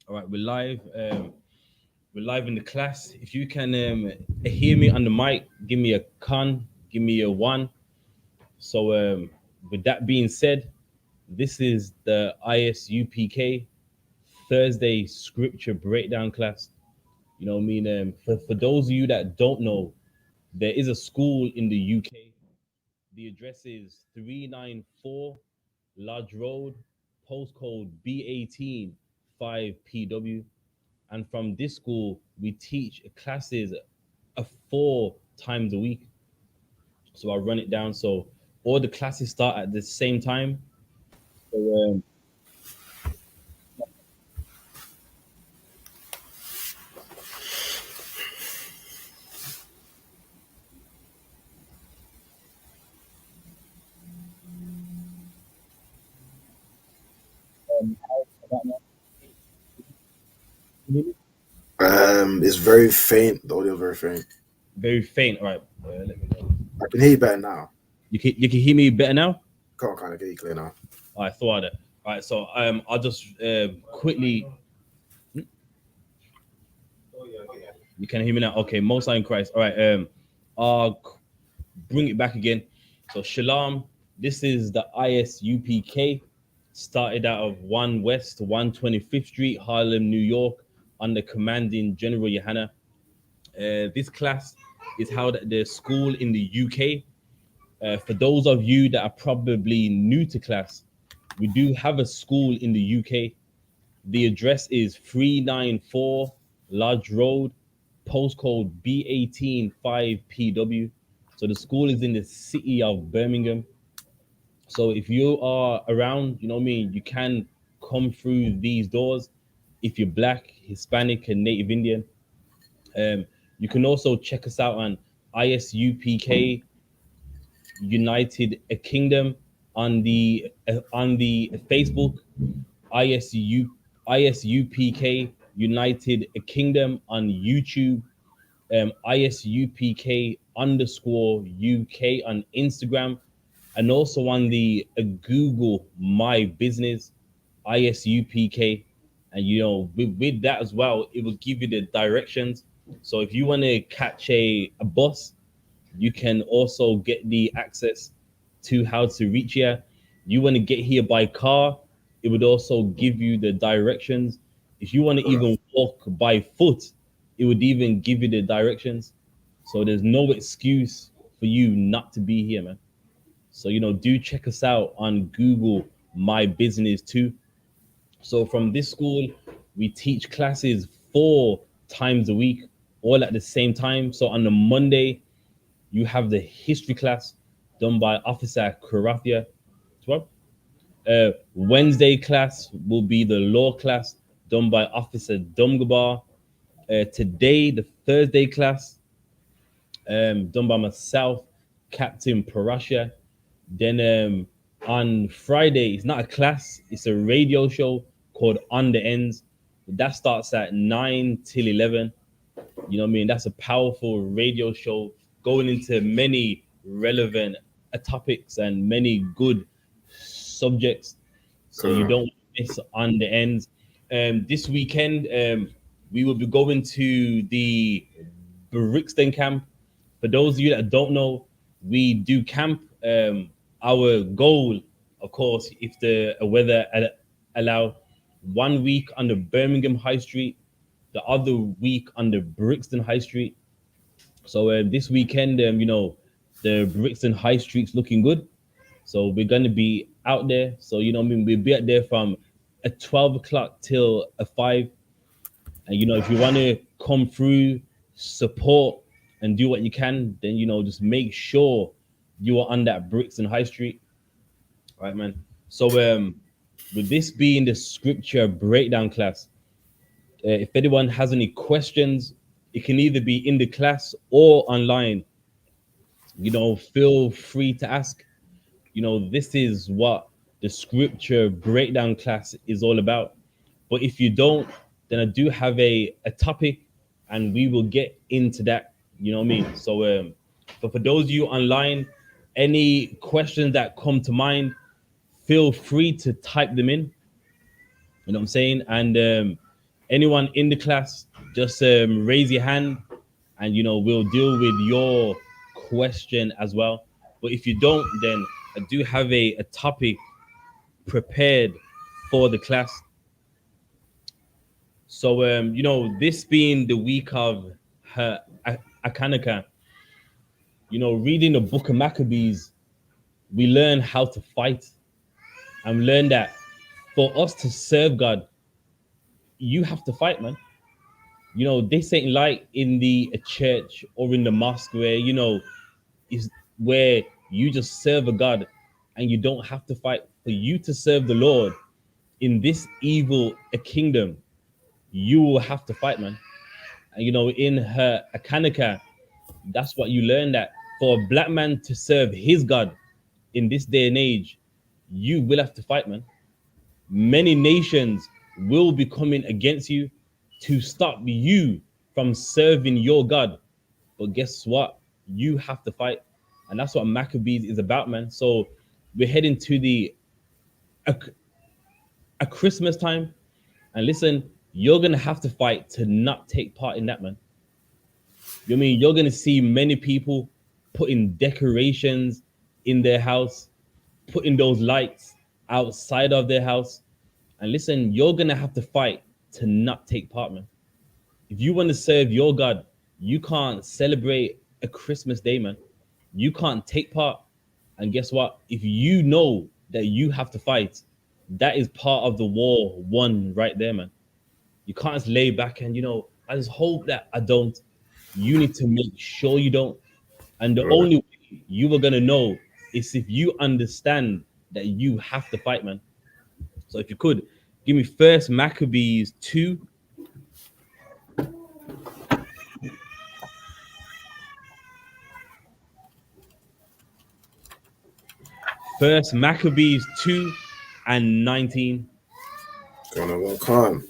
All right, we're live in the class. If you can hear me on the mic, give me a con, give me a one. So, with that being said, this is the ISUPK Thursday scripture breakdown class. You know what I mean? For those of you that don't know, there is a school in the UK. The address is 394 Lodge Road, postcode B18 5PW. And from this school, we teach classes 4 times a week. So I'll run it down. So all the classes start at the same time. So how about now? Can you hear me? It's very faint. The audio very faint. Very faint. All right, let me know. I can hear you better now. You can hear me better now. Can't kind of get you clear now. I thought it. All right, so I'll just quickly. You can hear me now. Okay, Most High in Christ. All right, I'll bring it back again. So Shalom. This is the ISUPK. Started out of 1 West 125th Street, Harlem, New York, under commanding General Yohanna. This class is held at the school in the UK. For those of you that are probably new to class, we do have a school in the UK. The address is 394 Lodge Road, postcode B18 5PW. So the school is in the city of Birmingham. So if you are around, you know what I mean, you can come through these doors if you're black, Hispanic, and Native Indian. You can also check us out on ISUPK United Kingdom on the Facebook, ISU ISUPK United Kingdom on YouTube, ISUPK underscore UK on Instagram, and also on the Google My Business ISUPK. And with that as well, it will give you the directions. So if you want to catch a bus, you can also get the access to how to reach here. You want to get here by car, it would also give you the directions. If you want to even walk by foot, it would even give you the directions. So there's no excuse for you not to be here, man. So do check us out on Google My Business too. So from this school, we teach classes 4 times a week, all at the same time. So on the Monday, you have the history class done by Officer Karathia. Wednesday class will be the law class done by Officer Dumgabar. Today, the Thursday class done by myself, Captain Parasha. Then on Friday, it's not a class, it's a radio show called On the Ends. That starts at 9 till 11. You know what I mean? That's a powerful radio show going into many relevant topics and many good subjects. So you don't miss On the Ends. This weekend, we will be going to the Brixton camp. For those of you that don't know, we do camp. Our goal, of course, if the weather allow, 1 week on the Birmingham High Street, the other week on the Brixton High Street. So this weekend, the Brixton High Street's looking good. So we're gonna be out there. So what I mean, we'll be out there from at 12 o'clock till 5. And if you want to come through, support, and do what you can, then just make sure you are on that Brixton High Street, right, man? So with this being the scripture breakdown class, if anyone has any questions, it can either be in the class or online. Feel free to ask. This is what the scripture breakdown class is all about. But if you don't, then I do have a topic, and we will get into that. You know what I mean? So, but for those of you online, any questions that come to mind, feel free to type them in. You know what I'm saying? And Anyone in the class, just raise your hand, and we'll deal with your question as well. But if you don't, then I do have a topic prepared for the class. So this being the week of her Akanaka, reading the book of Maccabees, we learn how to fight and learn that for us to serve God, you have to fight, man. This ain't like in the church or in the mosque where, is where you just serve a God and you don't have to fight. For you to serve the Lord in this evil a kingdom, you will have to fight, man. And in her Akanika, that's what you learn, that for a black man to serve his God in this day and age, you will have to fight, man. Many nations will be coming against you to stop you from serving your God. But guess what? You have to fight. And that's what Maccabees is about, man. So we're heading to a, a Christmas time. And listen, you're going to have to fight to not take part in that, man. You know what I mean? You're going to see many people putting decorations in their house, putting those lights outside of their house. And listen, you're going to have to fight to not take part, man. If you want to serve your God, you can't celebrate a Christmas day, man. You can't take part. And guess what? If you know that you have to fight, that is part of the war won right there, man. You can't just lay back and, I just hope that I don't. You need to make sure you don't. And the Right. only way you are going to know is if you understand that you have to fight, man. So if you could, give me first Maccabees 2. First Maccabees 2 and 19. Gonna walk on.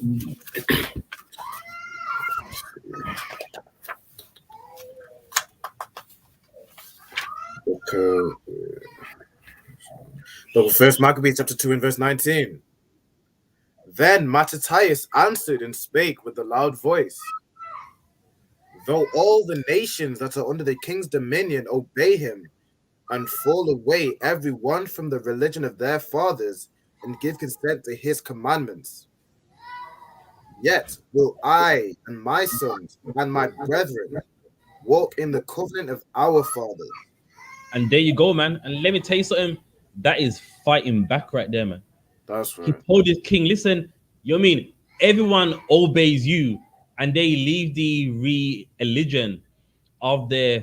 Okay. So first Maccabees chapter 2 and verse 19. Then Mattathias answered and spake with a loud voice. Though all the nations that are under the king's dominion obey him and fall away every one from the religion of their fathers and give consent to his commandments, yet will I and my sons and my brethren walk in the covenant of our fathers. And there you go, man. And let me tell you something. That is fighting back right there, man. That's He right. told his king, listen, you know what I mean? Everyone obeys you and they leave the religion of their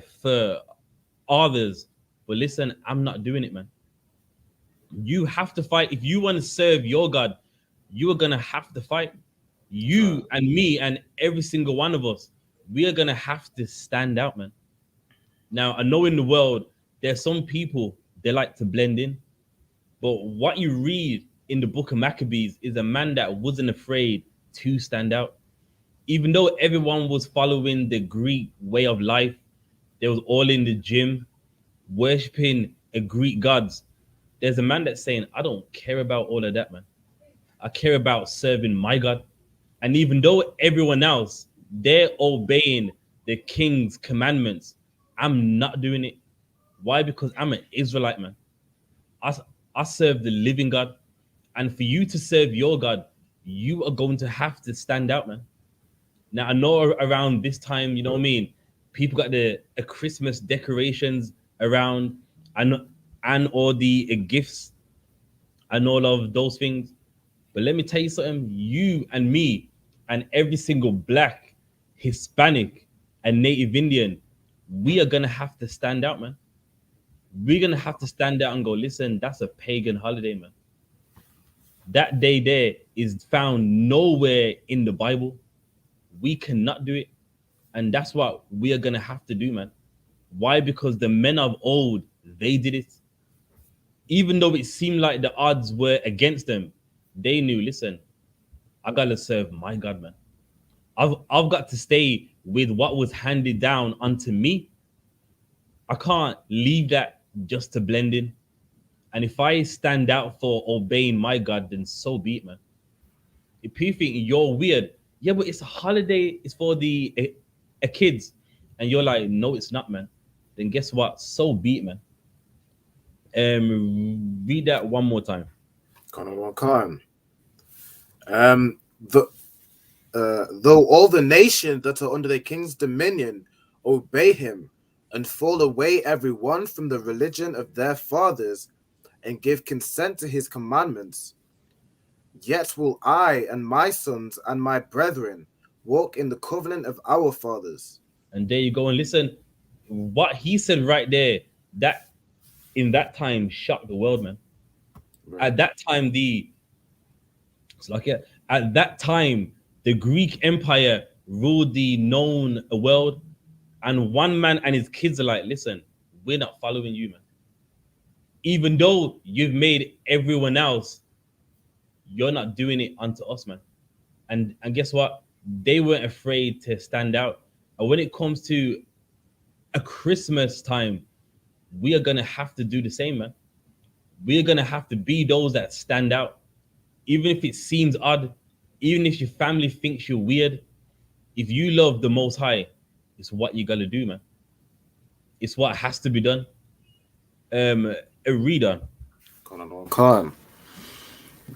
fathers. But listen, I'm not doing it, man. You have to fight. If you want to serve your God, you are going to have to fight. Right. You and me and every single one of us, we are going to have to stand out, man. Now, I know in the world, there's some people, they like to blend in. But what you read in the book of Maccabees is a man that wasn't afraid to stand out. Even though everyone was following the Greek way of life, they was all in the gym, worshiping a Greek gods. There's a man that's saying, I don't care about all of that, man. I care about serving my God. And even though everyone else, they're obeying the king's commandments, I'm not doing it. Why? Because I'm an Israelite, man. I, I serve the living God. And for you to serve your God, you are going to have to stand out, man. Now, I know around this time, you know what I mean? People got the Christmas decorations around and all the gifts and all of those things. But let me tell you something, you and me and every single black, Hispanic, and Native Indian, we are gonna have to stand out, man. We're gonna have to stand out and go, listen, that's a pagan holiday, man. That day there is found nowhere in the Bible. We cannot do it. And that's what we are gonna have to do, man. Why? Because the men of old, they did it. Even though it seemed like the odds were against them, they knew, listen, I gotta serve my God, man. I've got to stay with what was handed down unto me. I can't leave that just to blend in. And if I stand out for obeying my God, then so be it, man. If you think you're weird Yeah, but it's a holiday. It's for the kids, and you're like, no, it's not, man. Then guess what? So be it, man. Read that one more time. Con. The though all the nations that are under the king's dominion obey him and fall away every one from the religion of their fathers and give consent to his commandments, yet will I and my sons and my brethren walk in the covenant of our fathers. And there you go. And listen, what he said right there. That in that time shocked the world, man. Right. At that time, it's like yeah, at that time, the Greek Empire ruled the known world, and one man and his kids are like, listen, we're not following you, man. Even though you've made everyone else, you're not doing it unto us, man. And guess what? They weren't afraid to stand out. And when it comes to a Christmas time, we are gonna have to do the same, man. We are gonna have to be those that stand out, even if it seems odd, even if your family thinks you're weird. If you love the Most High, it's what you gotta do, man. It's what has to be done. A reader. Con.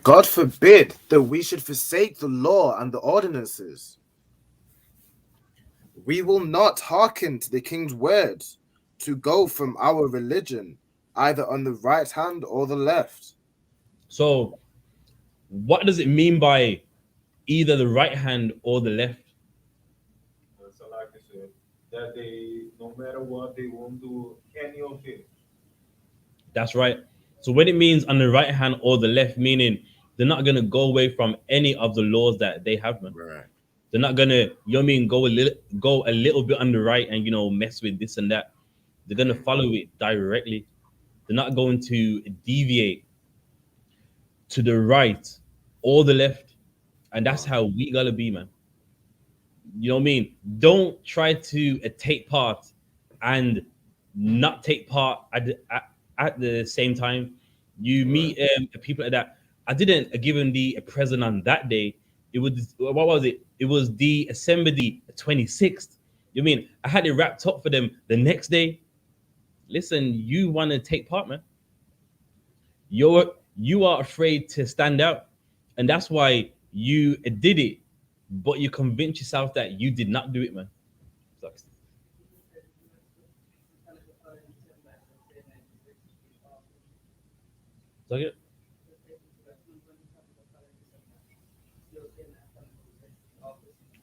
God forbid that we should forsake the law and the ordinances. We will not hearken to the king's words to go from our religion, either on the right hand or the left. So, what does it mean by either the right hand or the left? So like I said, that they no matter what they won't do any of it. That's right. So when it means on the right hand or the left, meaning they're not gonna go away from any of the laws that they have, man. Right. They're not gonna, you know what I mean, go a little bit on the right and mess with this and that. They're gonna follow it directly. They're not going to deviate to the right or the left. And that's how we gotta be, man. You know what I mean? Don't try to take part and not take part at the same time. You meet people like that. I didn't give him the present on that day. It was what was it? It was the December the 26th. You mean I had it wrapped up for them the next day? Listen, you want to take part, man. You are afraid to stand out, and that's why you did it. But you convince yourself that you did not do it, man. Sucks. Suck it.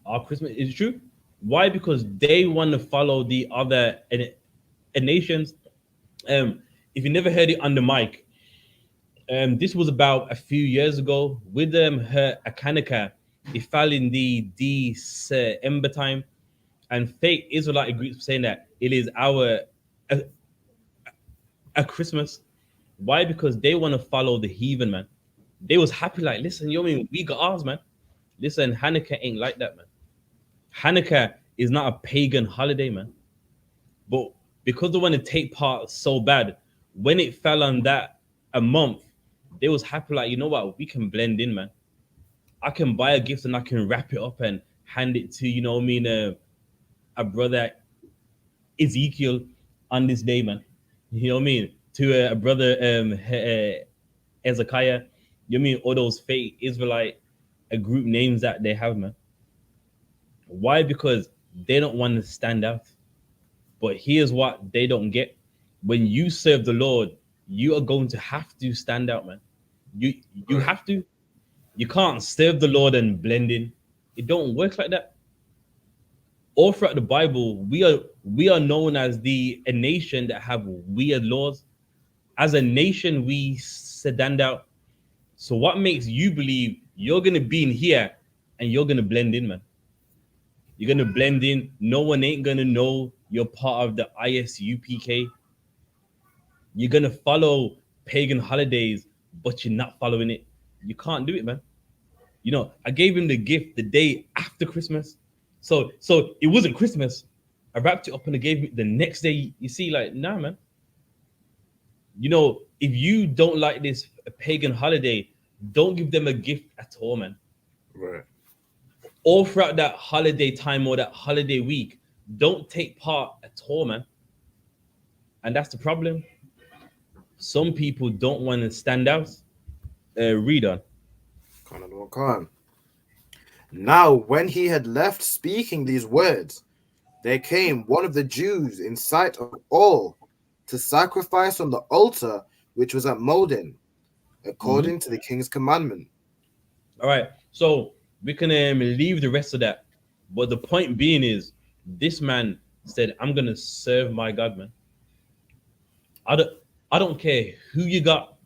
Our Christmas is true. Why? Because they want to follow the other nations. If you never heard it on the mic, this was about a few years ago with her Akanika. It fell in the December time, and fake Israelite groups saying that it is our a Christmas. Why? Because they want to follow the heathen, man. They was happy, like, listen, you know what I mean? We got ours, man. Listen, Hanukkah ain't like that, man. Hanukkah is not a pagan holiday, man. But because they want to take part so bad, when it fell on that a month, they was happy, like, you know what? We can blend in, man. I can buy a gift and I can wrap it up and hand it to, you know what I mean, a brother Ezekiel on this day, man. You know what I mean? To a brother Ezekiah. You know what I mean? All those fake Israelite group names that they have, man. Why? Because they don't want to stand out. But here's what they don't get. When you serve the Lord, you are going to have to stand out, man. You have to. You can't serve the Lord and blend in. It don't work like that. All throughout the Bible, we are known as a nation that have weird laws. As a nation, we stand out. So what makes you believe you're gonna be in here and you're gonna blend in, man? You're gonna blend in. No one ain't gonna know you're part of the ISUPK. You're gonna follow pagan holidays, but you're not following it. You can't do it, man. I gave him the gift the day after Christmas. So it wasn't Christmas. I wrapped it up and I gave it the next day. You see, like, nah, man. If you don't like this pagan holiday, don't give them a gift at all, man. Right. all throughout that holiday time or that holiday week, don't take part at all, man. And that's the problem. Some people don't want to stand out. Read on. Khan. Now, when he had left speaking these words, there came one of the Jews in sight of all to sacrifice on the altar which was at Modin, according to the king's commandment. All right. So we can leave the rest of that. But the point being is, this man said, I'm going to serve my God, man. I don't, I don't care who you got.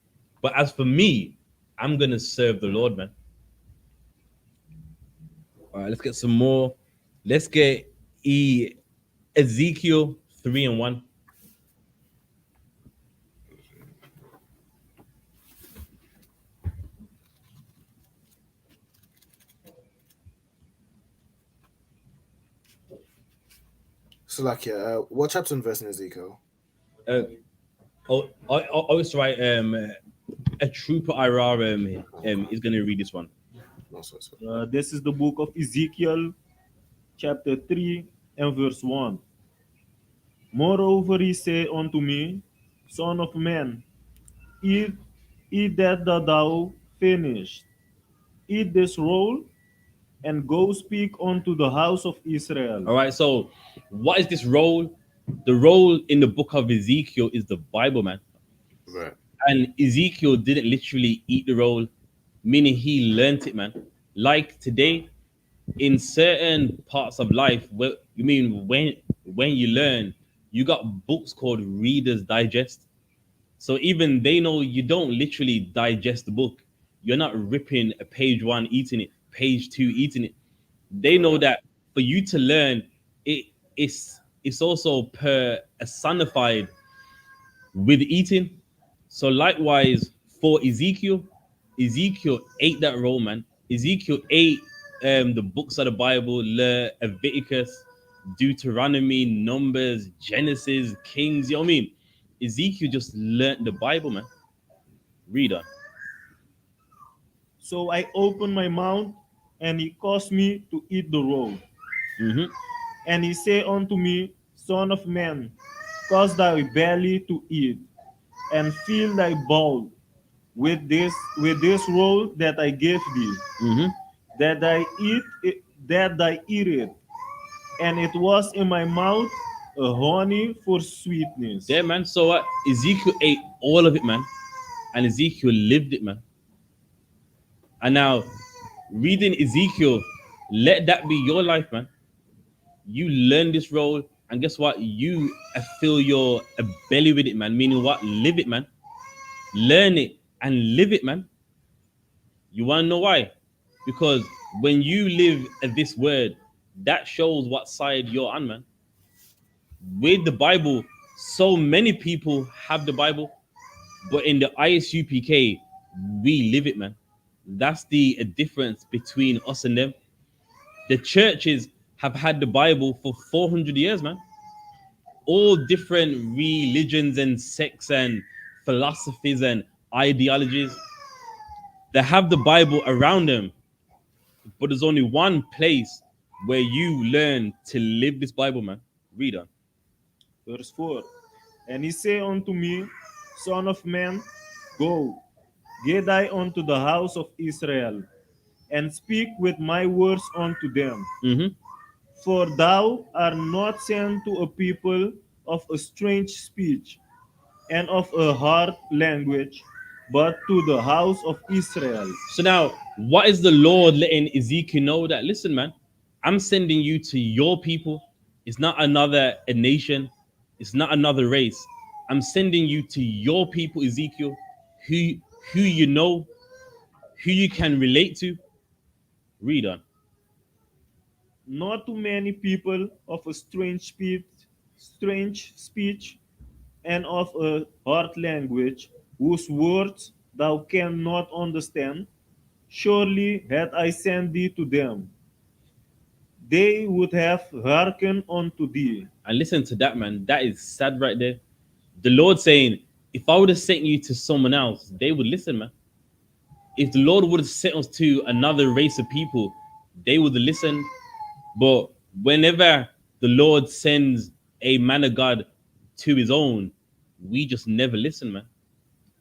But as for me, I'm going to serve the Lord, man. All right, let's get some more. Let's get Ezekiel 3:1. So, like, yeah, what chapter and verse in Ezekiel? I always write a trooper IRR is gonna read this one. No, sorry. This is the book of Ezekiel, chapter 3 and verse 1. Moreover, he said unto me, Son of man, eat, eat that thou finished. Eat this roll, and go speak unto the house of Israel. All right, so what is this role? The role in the book of Ezekiel is the Bible, man. Right. And Ezekiel didn't literally eat the roll, meaning he learned it, man. Like today, in certain parts of life, where you mean when you learn, you got books called Reader's Digest. So even they know you don't literally digest the book. You're not ripping a page one, eating it, page two, eating it. They know that for you to learn, it's also personified with eating. So likewise for Ezekiel, Ezekiel ate that role, man. Ezekiel ate the books of the Bible, Leviticus, Deuteronomy, Numbers, Genesis, Kings. You know what I mean? Ezekiel just learned the Bible, man. Read on. So I opened my mouth, and he caused me to eat the roll. Mm-hmm. And he said unto me, Son of man, cause thy belly to eat, and fill thy bowl with this roll that I gave thee, Mm-hmm. that thy eat it, and it was in my mouth a honey for sweetness. Yeah, man. So what? Ezekiel ate all of it, man. And Ezekiel lived it, man. And now, reading Ezekiel, let that be your life, man. You learn this role, and guess what? You fill your belly with it, man. Meaning what? Live it, man. Learn it and live it, man. You want to know why? Because when you live this word, that shows what side you're on, man. With the Bible, so many people have the Bible, but in the ISUPK, we live it, man. That's the difference between us and them. The churches have had the Bible for 400 years, man. All different religions and sects and philosophies and ideologies. They have the Bible around them, but there's only one place where you learn to live this Bible, man. Read on. Verse 4. And he said unto me, Son of man, go, get thee unto the house of Israel, and speak with my words unto them. Mm-hmm. For thou art not sent to a people of a strange speech and of a hard language, but to the house of Israel. So now, what is the Lord letting Ezekiel know? That listen, man, I'm sending you to your people. It's not another a nation. It's not another race. I'm sending you to your people, Ezekiel, who you know, who you can relate to. Read on. Not too many people of a strange speech, and of a hard language, whose words thou cannot understand. Surely had I sent thee to them, they would have hearkened unto thee. And listen to that, man. That is sad right there. The Lord saying, if I would have sent you to someone else, they would listen, man. If the Lord would have sent us to another race of people, they would listen. But whenever the Lord sends a man of God to his own, we just never listen, man.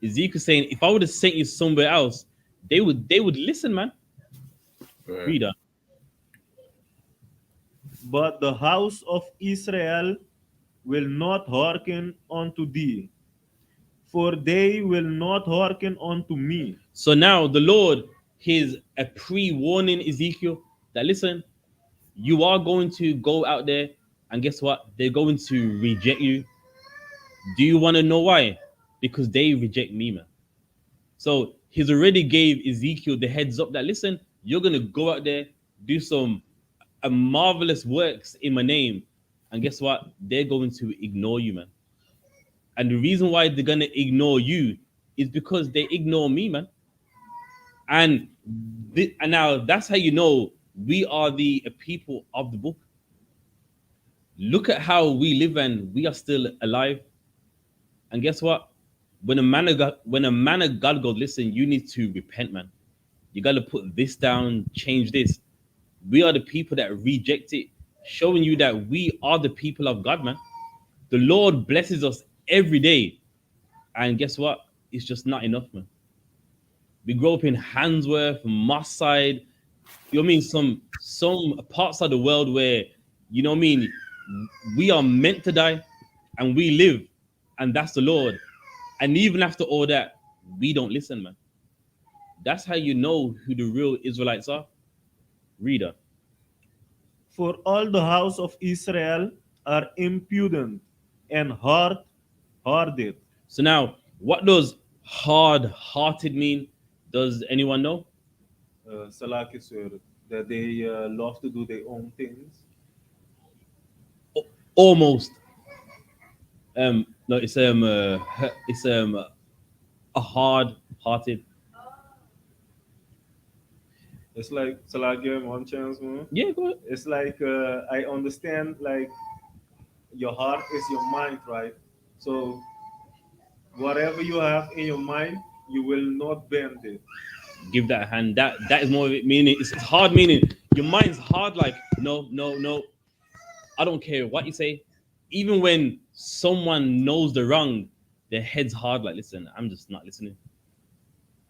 Ezekiel saying, if I would have sent you somewhere else, they would listen, man. Right. Reader. But the house of Israel will not hearken unto thee, for they will not hearken unto me. So now the Lord is a pre-warning Ezekiel that listen, you are going to go out there and guess what? They're going to reject you. Do you want to know why? Because they reject me, man. So he's already gave Ezekiel the heads up that listen, you're gonna go out there, do some marvelous works in my name, and guess what? They're going to ignore you, man. And the reason why they're gonna ignore you is because they ignore me, man. And and now that's how you know we are the people of the book. Look at how we live and we are still alive. And guess what? When a man of God goes, listen, you need to repent, man. You got to put this down, change this. We are the people that reject it, showing you that we are the people of God, man. The Lord blesses us every day. And guess what? It's just not enough, man. We grow up in Handsworth, Moss Side, you know what I mean? Some parts of the world where, you know what I mean, we are meant to die and we live, and that's the Lord. And even after all that, we don't listen, man. That's how you know who the real Israelites are. Reader. For all the house of Israel are impudent and hard-hearted. So now, what does hard-hearted mean? Does anyone know? Salaki, sir, that they love to do their own things. Almost. No, it's a hard-hearted. It's like Salaki, one chance, man. Yeah, go ahead. It's like I understand, like your heart is your mind, right? So whatever you have in your mind, you will not bend it. Give that a hand. That is more of it meaning. It's hard meaning. Your mind's hard. Like no, no, no. I don't care what you say. Even when someone knows the wrong, their head's hard. Like listen, I'm just not listening.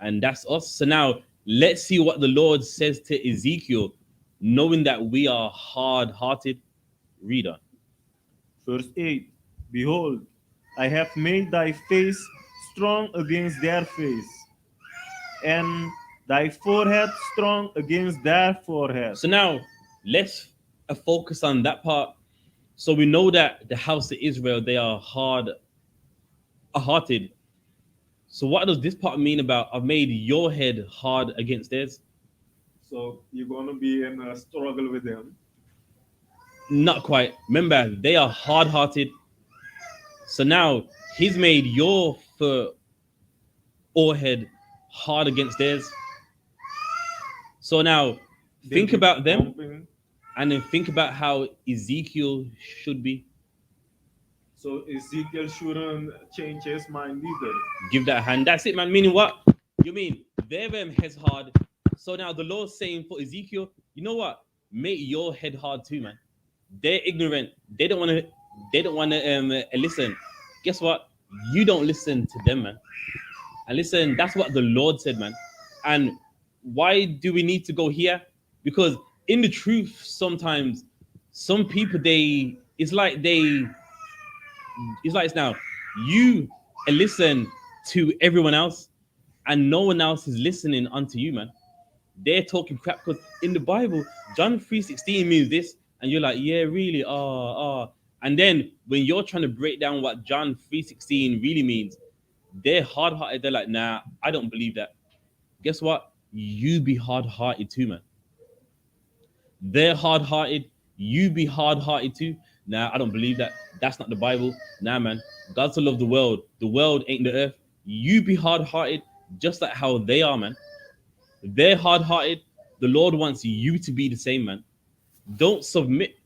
And that's us. So now let's see what the Lord says to Ezekiel, knowing that we are hard-hearted. Reader. Verse 8. Behold, I have made thy face strong against their face, and thy forehead strong against their forehead. So now let's focus on that part. So we know that the house of Israel, they are hard-hearted. So what does this part mean about I've made your head hard against theirs? So you're gonna be in a struggle with them. Not quite. Remember, they are hard-hearted. So now he's made your forehead hard against theirs. So now think They about them bumping. and then think about how Ezekiel should be. So Ezekiel shouldn't change his mind either. Give that a hand. That's it, man. Meaning what? You mean their heads hard. So now the Lord's saying for Ezekiel, you know what? Make your head hard too, man. They're ignorant. They don't want to. They don't want to listen. Guess what? You don't listen to them, man. And listen, that's what the Lord said, man. And why do we need to go here? Because in the truth, sometimes some people it's like it's now you listen to everyone else, and no one else is listening unto you, man. They're talking crap because in the Bible, John 3:16 means this, and you're like, yeah, really, And then when you're trying to break down what John 3:16 really means, they're hard-hearted. They're like, nah, I don't believe that. Guess what? You be hard-hearted too, man. They're hard-hearted. You be hard-hearted too. Nah, I don't believe that. That's not the Bible. Nah, man. God so loved the world. The world ain't the earth. You be hard-hearted just like how they are, man. They're hard-hearted. The Lord wants you to be the same, man. Don't submit.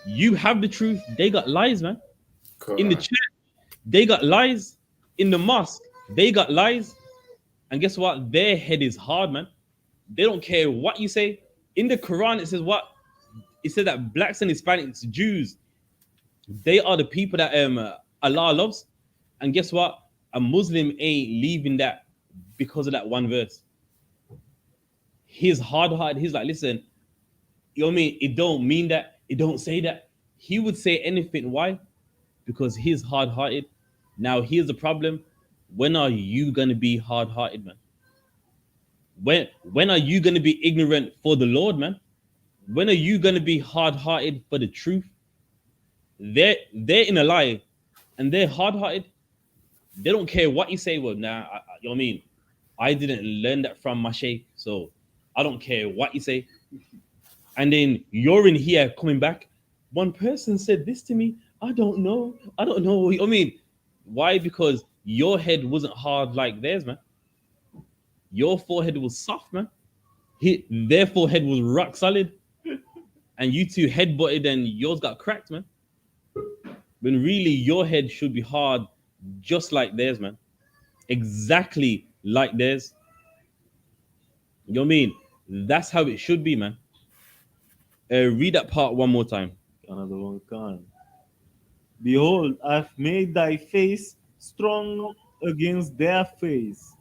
You have the truth. They got lies, man. Correct. In the church, they got lies. In the mosque, they got lies. And guess what? Their head is hard, man. They don't care what you say. In the Quran, it says what? It said that blacks and Hispanics, Jews, they are the people that Allah loves. And guess what? A Muslim ain't leaving that because of that one verse. He's hard-hearted. He's like, listen, you know what I mean? It don't mean that. It don't say that. He would say anything. Why? Because he's hard-hearted. Now, here's the problem. When are you going to be hard-hearted, man? When are you going to be ignorant for the Lord, man? When are you going to be hard-hearted for the truth? They're in a lie, and they're hard-hearted. They don't care what you say. Well, nah, you know what I mean? I didn't learn that from my sheikh, so I don't care what you say. And then you're in here coming back. One person said this to me. I don't know. I don't know. I mean, why? Because your head wasn't hard like theirs, man. Your forehead was soft, man. Their forehead was rock solid. And you two head butted and yours got cracked, man. When really your head should be hard just like theirs, man. Exactly like theirs. You know what I mean? That's how it should be, man. Read that part one more time. Another one can. Behold, I've made thy face strong against their face,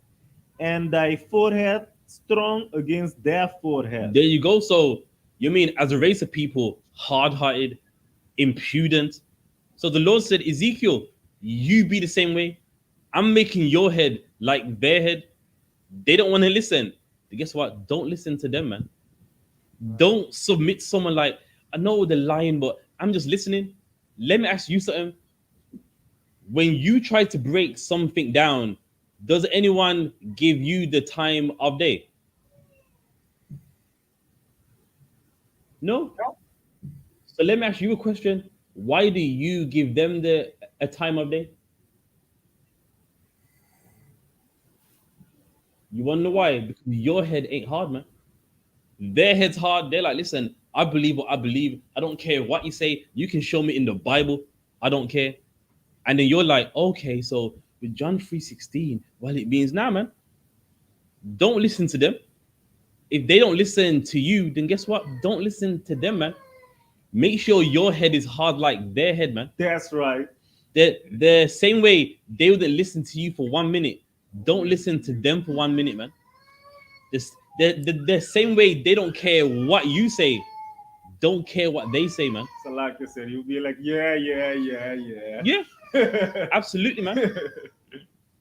and thy forehead strong against their forehead. There you go. So you mean as a race of people, hard-hearted, impudent. So the Lord said, Ezekiel, you be the same way. I'm making your head like their head. They don't want to listen. But guess what? Don't listen to them, man. Don't submit to someone like, I know they're lying, but I'm just listening. Let me ask you something. When you try to break something down, does anyone give you the time of day? No. So let me ask you a question. Why do you give them a time of day? You want to know why? Because your head ain't hard, man. Their head's hard. They're like, listen, I believe what I believe. I don't care what you say. You can show me in the Bible. I don't care. And then you're like, okay, so with John 3:16, well, it means now, man. Don't listen to them. If they don't listen to you, then guess what? Don't listen to them, man. Make sure your head is hard like their head, man. That's right. The same way they wouldn't listen to you for 1 minute. Don't listen to them for 1 minute, man. The same way they don't care what you say. Don't care what they say, man. So like I said, you'll be like, yeah. Yeah, absolutely, man. You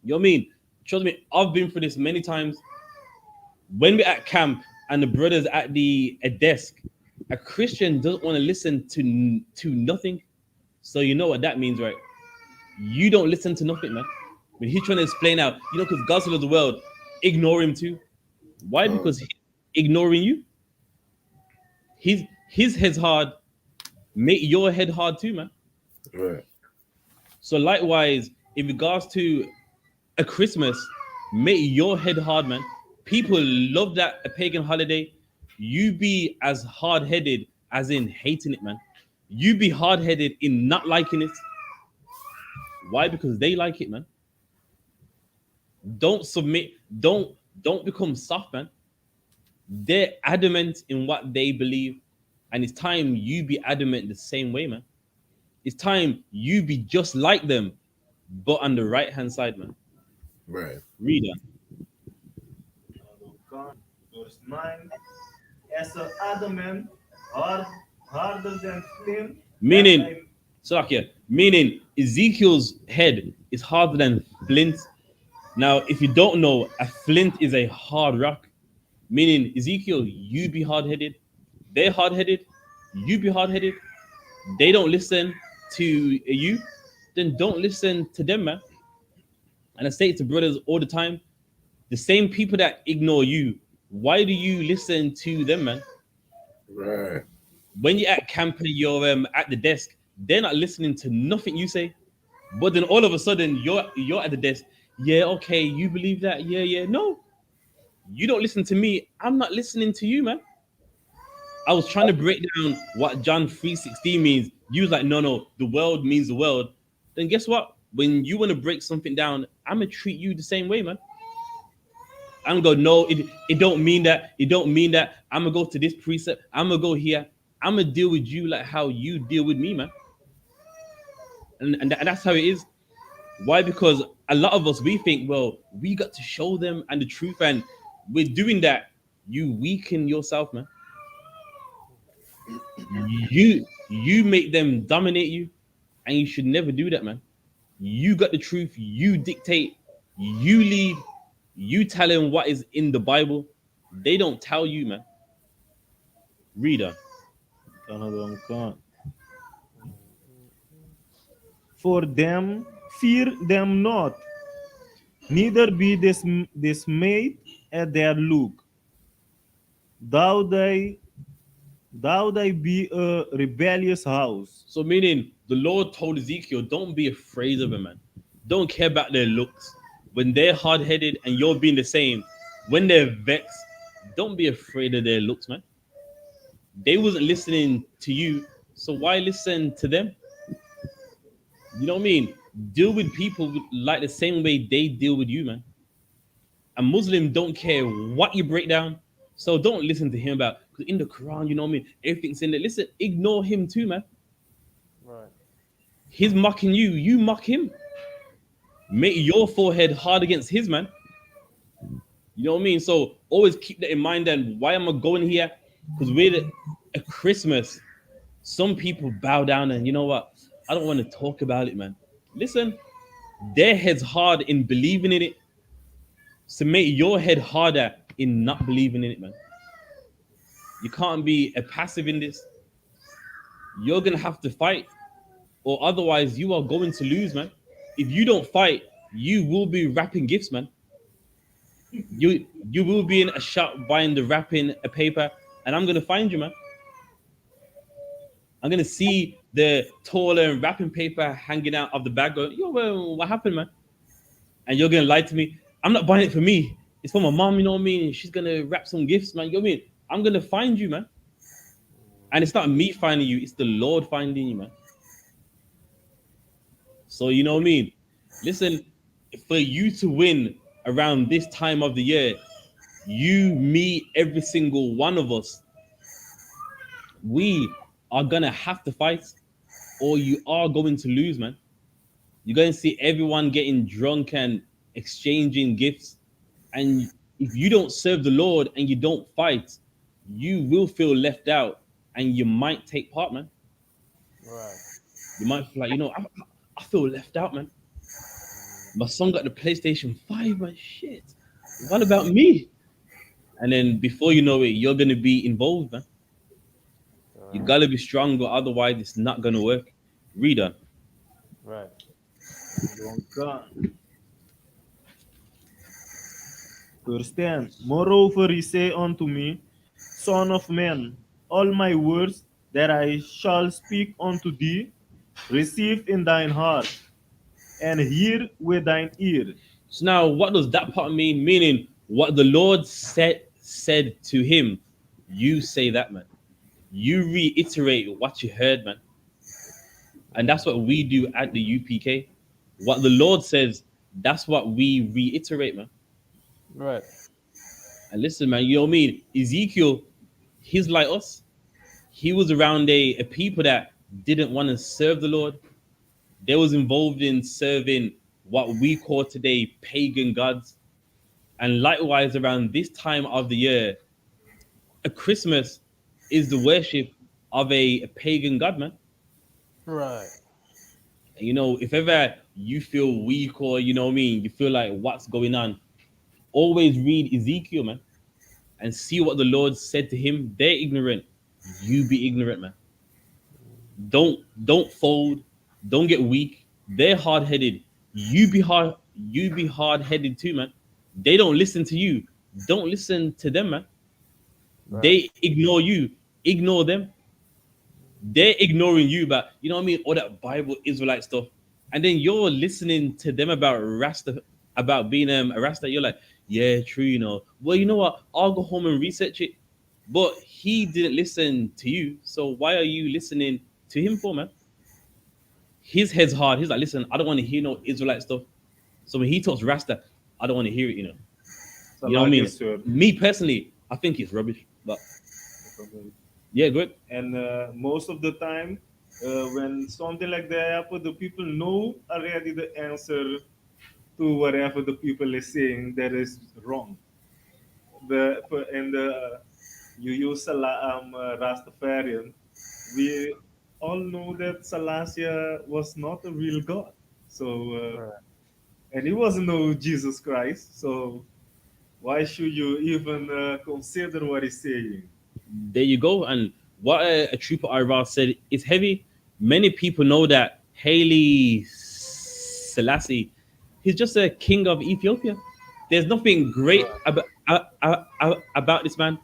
know what I mean? Trust me, I've been through this many times. When we're at camp and the brothers at a desk, a Christian doesn't want to listen to nothing. So you know what that means, right? You don't listen to nothing, man. When he's trying to explain out, because God loves the world, ignore him too. Why? Because he's ignoring you. His head's hard. Make your head hard too, man. Right. So likewise, in regards to a Christmas, make your head hard, man. People love that a pagan holiday. You be as hard-headed as in hating it, man. You be hard-headed in not liking it. Why? Because they like it, man. Don't submit. Don't become soft, man. They're adamant in what they believe, and it's time you be adamant the same way, man. It's time you be just like them, but on the right-hand side, man. Right. Read that. Verse 9. As an adamant, harder than flint. Meaning, meaning Ezekiel's head is harder than flint. Now, if you don't know, a flint is a hard rock. Meaning, Ezekiel, you be hard-headed. They're hard-headed. You be hard-headed. They don't listen to you. Then don't listen to them, man. And I say it to brothers all the time. The same people that ignore you, why do you listen to them, man? Right. When you're at camp and you're at the desk, they're not listening to nothing you say. But then all of a sudden, you're at the desk. Yeah, okay, you believe that? Yeah. No, you don't listen to me. I'm not listening to you, man. I was trying to break down what John 3:16 means. You was like, no, the world means the world. Then guess what? When you want to break something down, I'm gonna treat you the same way, man. I'm gonna go, no, it don't mean that. It don't mean that. I'm gonna go to this precept. I'm gonna go here. I'm gonna deal with you like how you deal with me, man. And that's how it is. Why? Because a lot of us we think, well, we got to show them and the truth, and we're doing that. You weaken yourself, man. You make them dominate you, and you should never do that, man. You got the truth. You dictate. You lead. You tell them what is in the Bible. They don't tell you, man. Reader. Canada can. For them, fear them not, neither be dismayed at their look. Thou they, thou they be a rebellious house. So meaning the Lord told Ezekiel, don't be afraid of them, man. Don't care about their looks. When they're hard-headed and you're being the same, when they're vexed, don't be afraid of their looks, man. They wasn't listening to you, so why listen to them? You know what I mean? Deal with people like the same way they deal with you, man. A Muslim don't care what you break down, so don't listen to him about because in the Quran, you know what I mean? Everything's in there. Listen, ignore him too, man. Right. He's mocking you, you mock him. Make your forehead hard against his, man. You know what I mean? So always keep that in mind. And why am I going here? Because we're at Christmas. Some people bow down, and you know what? I don't want to talk about it, man. Listen, their head's hard in believing in it. So make your head harder in not believing in it, man. You can't be a passive in this. You're gonna have to fight, or otherwise you are going to lose, man. If you don't fight, you will be wrapping gifts, man. You will be in a shop buying the wrapping a paper, and I'm gonna find you, man. I'm gonna see the taller wrapping paper hanging out of the bag. Going, yo, well, what happened, man? And you're gonna lie to me. I'm not buying it for me. It's for my mom. You know what I mean? She's gonna wrap some gifts, man. You know what I mean? I'm gonna find you, man. And it's not me finding you. It's the Lord finding you, man. So you know what I mean? Listen, for you to win around this time of the year, you, me, every single one of us, we are gonna have to fight, or you are going to lose, man. You're going to see everyone getting drunk and exchanging gifts. And if you don't serve the Lord and you don't fight, you will feel left out and you might take part, man. Right. You might feel like, I feel left out, man. My son got the PlayStation 5, man. Shit. What about me? And then before you know it, you're going to be involved, man. You got to be strong, or otherwise it's not going to work. Reader. Right. Verse 10. Moreover, he say unto me, Son of man, all my words that I shall speak unto thee, receive in thine heart, and hear with thine ear. So now, what does that part mean? Meaning, what the Lord said to him, you say that, man. You reiterate what you heard, man. And that's what we do at the UPK. What the Lord says, that's what we reiterate, man. Right. And listen, man, you know what I mean? Ezekiel, he's like us. He was around a people that didn't want to serve the Lord. They was involved in serving what we call today pagan gods. And likewise, around this time of the year, a Christmas is the worship of a pagan god, man. Right. If ever you feel weak, or you know what I mean, you feel like what's going on, always read Ezekiel, man, and see what the Lord said to him. They're ignorant. You be ignorant, man. Don't fold. Don't get weak. They're hard-headed. You be hard-headed too, man. They don't listen to you. Don't listen to them, man. Right. They ignore you. Ignore them. They're ignoring you, but you know what I mean, all that Bible Israelite stuff. And then you're listening to them about Rasta, about being a Rasta. You're like, yeah, true, Well, you know what? I'll go home and research it. But he didn't listen to you. So why are you listening to him for, man? His head's hard. He's like, listen, I don't want to hear no Israelite stuff. So when he talks Rasta, I don't want to hear it, So You know what I Salah, mean? yes, sir. Me personally, I think it's rubbish. But yeah, good. And most of the time, when something like that happens, the people know already the answer to whatever the people is saying that is wrong. And you use Rastafarian. We all know that Salasia was not a real God. So, Right. and he wasn't no Jesus Christ. So, why should you even consider what he's saying? There you go. And what a trooper Ivar said is heavy. Many people know that Haile Selassie, he's just a king of Ethiopia. There's nothing great Right. about this man.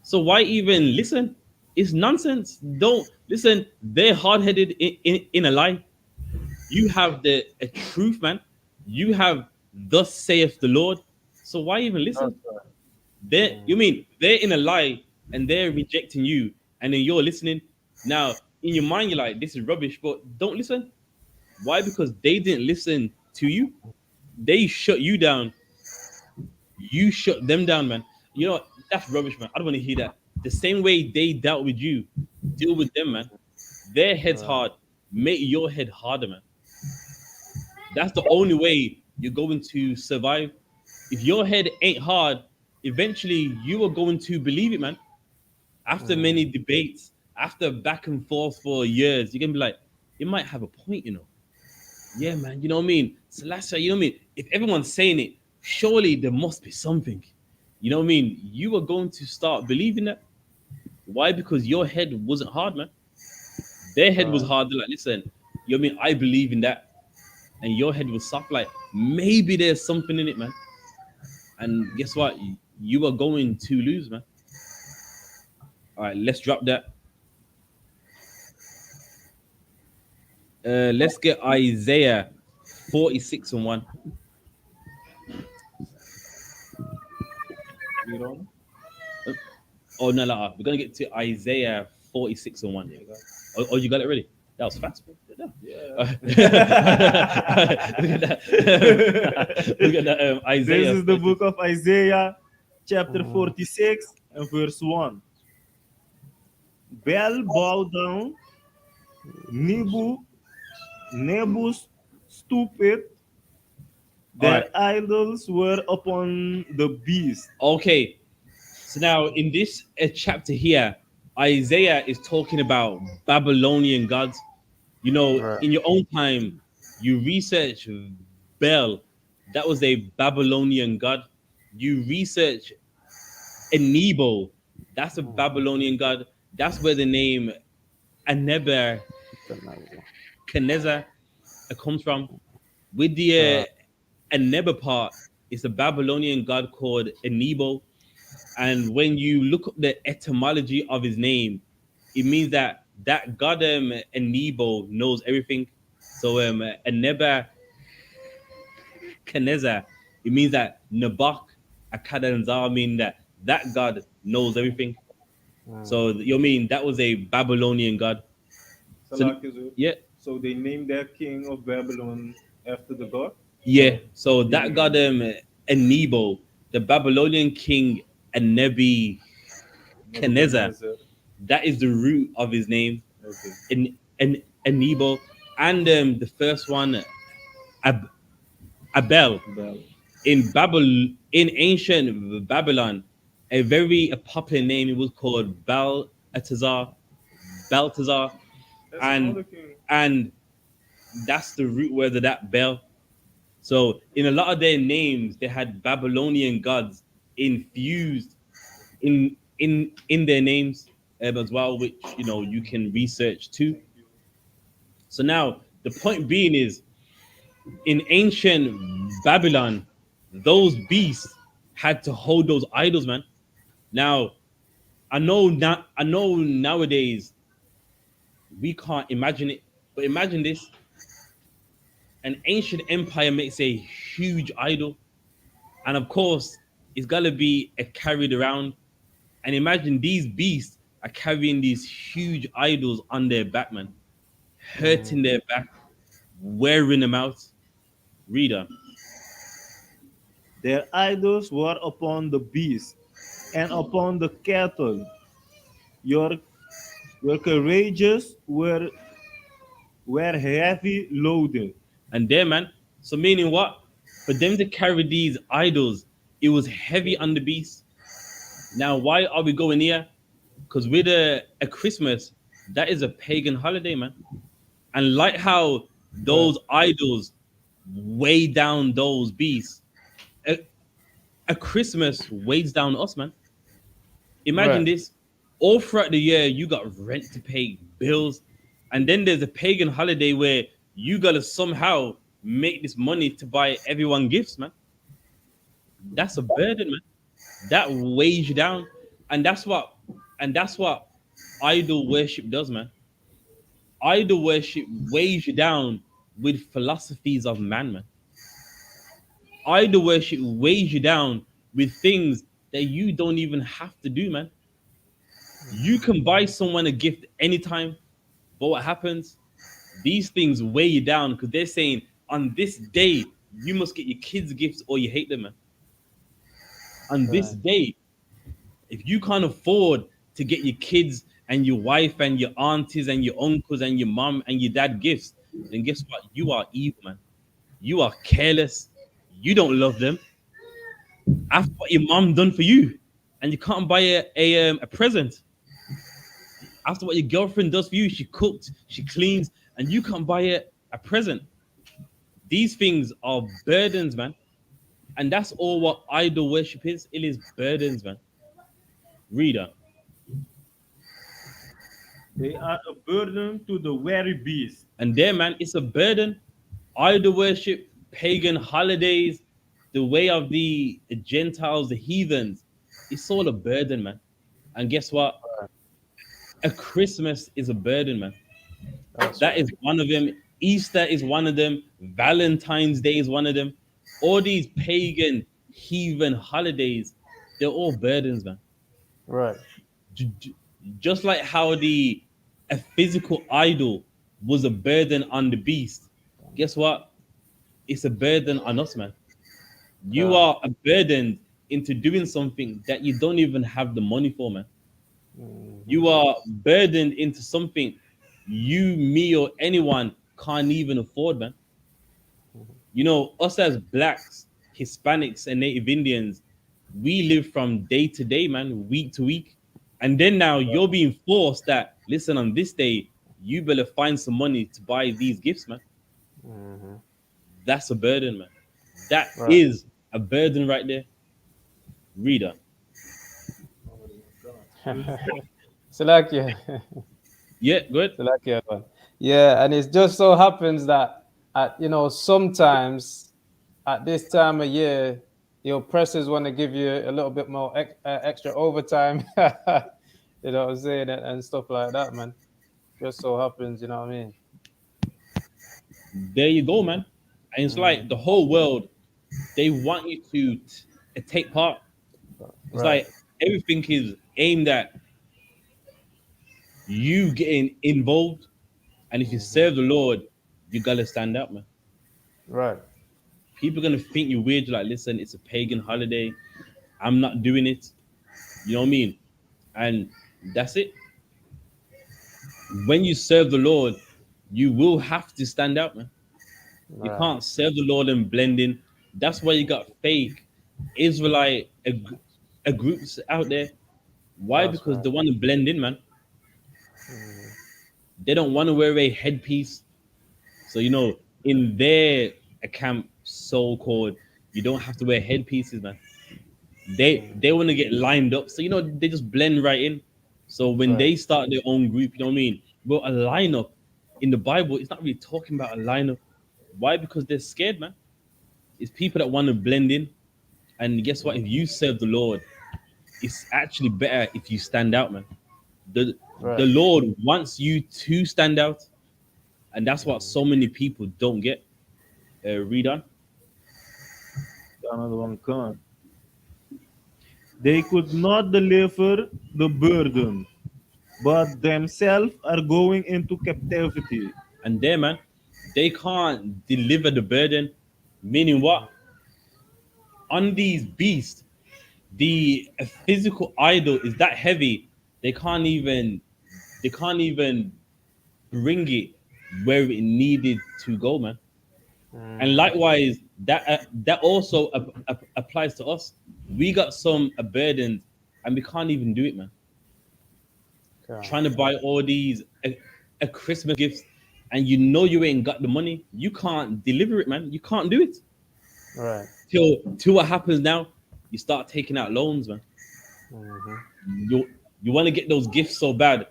So why even listen? It's nonsense. Don't listen. They're hard headed in a lie. You have the a truth, man. You have thus saith the Lord. So why even That's listen? right. You mean they're in a lie and they're rejecting you, and then you're listening. Now in your mind, you're like, "This is rubbish," but don't listen. Why? Because they didn't listen to you. They shut you down. You shut them down, man. You know that's rubbish, man. I don't want to hear that. The same way they dealt with you, deal with them, man. Their head's Right. hard. Make your head harder, man. That's the only way you're going to survive. If your head ain't hard, eventually you are going to believe it, man. After many debates, after back and forth for years, you're gonna be like, it might have a point, you know. Yeah, man, you know what I mean? Celestia, you know what I mean? If everyone's saying it, surely there must be something. You know what I mean? You are going to start believing that. Why? Because your head wasn't hard, man. Their head was Right. hard. They're like, listen, you know what I mean? I believe in that. And your head was soft, like, maybe there's something in it, man. And guess what? You are going to lose, man. All right, let's drop that. Let's get Isaiah 46 and 1. Read on. Oh, no, no. We're going to get to Isaiah 46 and 1. Yeah, I got Oh, you got it ready? That was fast, bro. Yeah. Look at that. Look at that. This Isaiah is the 46. book of Isaiah, chapter 46, and verse 1. Bel bow down, Nebu stooped, All their right. idols were upon the beast. Okay. So now in this chapter here, Isaiah is talking about Babylonian gods. You know, Right. in your own time, you research Bel, that was a Babylonian god. You research Nebo, that's a Babylonian god. That's where the name Nebuchadnezzar comes from. With the Right. Nebo part, it's a Babylonian god called Nebo. And when you look up the etymology of his name, it means that that god Nebo knows everything. So Nebuchadnezzar, it means that Nabak Akadanzar mean that that god knows everything. So you mean that was a Babylonian god. So Salakizur. yeah, So they named their king of Babylon after the god. yeah. So You that god mean Nebo, the Babylonian king Nebuchadnezzar, Nebuchadnezzar? that is the root of his name. Okay. In Nebo, and the first one, Ab- Abel. Bel. In in ancient Babylon, a very popular name it was called Balthazar, That's and another king. and that's the root word of that Bel. So in a lot of their names, they had Babylonian gods infused in their names as well, which you can research too. Thank you. So now the point being is, in ancient Babylon, those beasts had to hold those idols, man. Now I know nowadays we can't imagine it, but imagine this: an ancient empire makes a huge idol, and of course, it's gotta be carried around. And imagine these beasts are carrying these huge idols on their back, man, hurting their back, wearing them out. Reader. Their idols were upon the beasts and upon the cattle. Your your carriages were heavy loaded. And there, man. So meaning what? For them to carry these idols, it was heavy on the beast. Now, why are we going here? Because with a Christmas, that is a pagan holiday, man. And like how Right. those idols weigh down those beasts, a, a Christmas weighs down us, man. Imagine Right. this. All throughout the year, you got rent to pay, bills, and then there's a pagan holiday where you gotta somehow make this money to buy everyone gifts, man. That's a burden, man. That weighs you down, and that's what idol worship does, man. Idol worship weighs you down with philosophies of man, man. Idol worship weighs you down with things that you don't even have to do, man. You can buy someone a gift anytime, but what happens? These things weigh you down because they're saying on this day you must get your kids gifts or you hate them, man. On this Right. day, if you can't afford to get your kids and your wife and your aunties and your uncles and your mom and your dad gifts, then guess what? You are evil, man. You are careless. You don't love them. After what your mom done for you, and you can't buy a present. After what your girlfriend does for you, she cooked, she cleans, and you can't buy a present. These things are burdens, man. And that's all what idol worship is. It is burdens, man. Reader. They are a burden to the very beast. And there, man, it's a burden. Idol worship, pagan holidays, the way of the Gentiles, the heathens, it's all a burden, man. And guess what? A Christmas is a burden, man. That's That right. is one of them. Easter is one of them. Valentine's Day is one of them. All these pagan, heathen holidays, they're all burdens, man. Right. J- j- Just like how the a physical idol was a burden on the beast. Guess what? It's a burden on us, man. You Right. are a burden into doing something that you don't even have the money for, man. Mm-hmm. You are burdened into something you, me, or anyone can't even afford, man. You know, us as blacks, Hispanics, and Native Indians, we live from day to day, man, week to week. And then now you're being forced that, listen, on this day, you better find some money to buy these gifts, man. Mm-hmm. That's a burden, man. That Right. is a burden right there. Reader. Salakia. Yeah, good. Salakia, man. Yeah, and it just so happens that sometimes at this time of year, your oppressors want to give you a little bit more extra overtime. You know what I'm saying, and stuff like that, man. Just so happens, you know what I mean. There you go, man. And it's like the Mm-hmm. whole world, they want you to take part. It's Right. like everything is aimed at you getting involved. And if you Mm-hmm. serve the Lord, you gotta stand up, man. Right. People are gonna think you're weird. You're like, listen, it's a pagan holiday. I'm not doing it. You know what I mean? And that's it. When you serve the Lord, you will have to stand out, man. You Right. can't serve the Lord and blend in. That's why you got fake Israelite groups out there. Why? That's Because right. they want to blend in, man. Mm-hmm. They don't want to wear a headpiece. So in their camp, so called, you don't have to wear headpieces, man. They want to get lined up, so they just blend right in. So when Right. they start their own group, you know what I mean. Well, a lineup in the Bible, it's not really talking about a lineup. Why? Because they're scared, man. It's people that want to blend in. And guess what? If you serve the Lord, it's actually better if you stand out, man. The Right. the Lord wants you to stand out, and that's what Mm-hmm. so many people don't get. Read on. Another one can. They could not deliver the burden, but themselves are going into captivity. And there, man, they can't deliver the burden. Meaning what? on these beasts, the physical idol is that heavy they can't even bring it where it needed to go, man. And likewise, that also applies to us. We got some a burden, and we can't even do it, man. Okay. Trying to buy all these a Christmas gifts, and you know you ain't got the money. You can't deliver it, man. You can't do it. Right. Till what happens now? You start taking out loans, man. Hmm. You want to get those gifts so bad.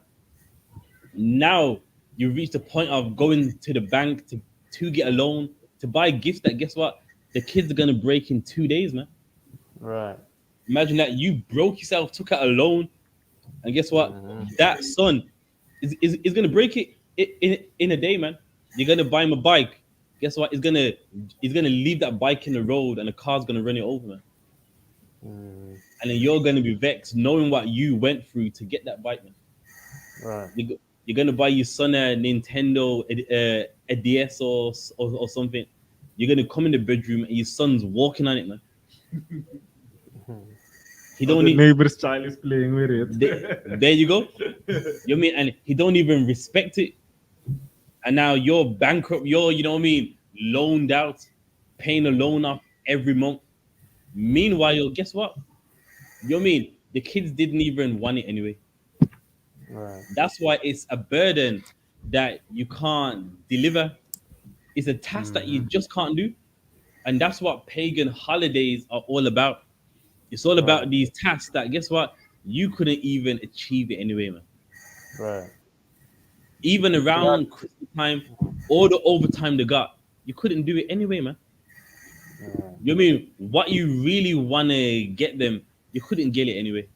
Now you reach the point of going to the bank to get a loan to buy gifts that, guess what, the kids are gonna break in 2 days, man. Right. Imagine that you broke yourself, took out a loan, and guess what? That son is gonna break it in a day, man. You're gonna buy him a bike. Guess what? He's gonna leave that bike in the road, and the car's gonna run it over, man. And then you're gonna be vexed knowing what you went through to get that bike, man. Right. You're gonna buy your son a Nintendo, a DS or something. You're gonna come in the bedroom and your son's walking on it, man. He Or don't the need. neighbor's child is playing with it. There you go. You mean, and he don't even respect it. And now you're bankrupt. You know what I mean, loaned out, paying a loan off every month. Meanwhile, guess what? You know what I mean, the kids didn't even want it anyway. Right. That's why it's a burden that you can't deliver. It's a task that you just can't do. And that's what pagan holidays are all about. It's all about Right. these tasks that, guess what, you couldn't even achieve it anyway, man. Right. Even So that. around Christmas time, all the overtime they got, you couldn't do it anyway, man. Yeah. You know what I mean, what you really want to get them, you couldn't get it anyway.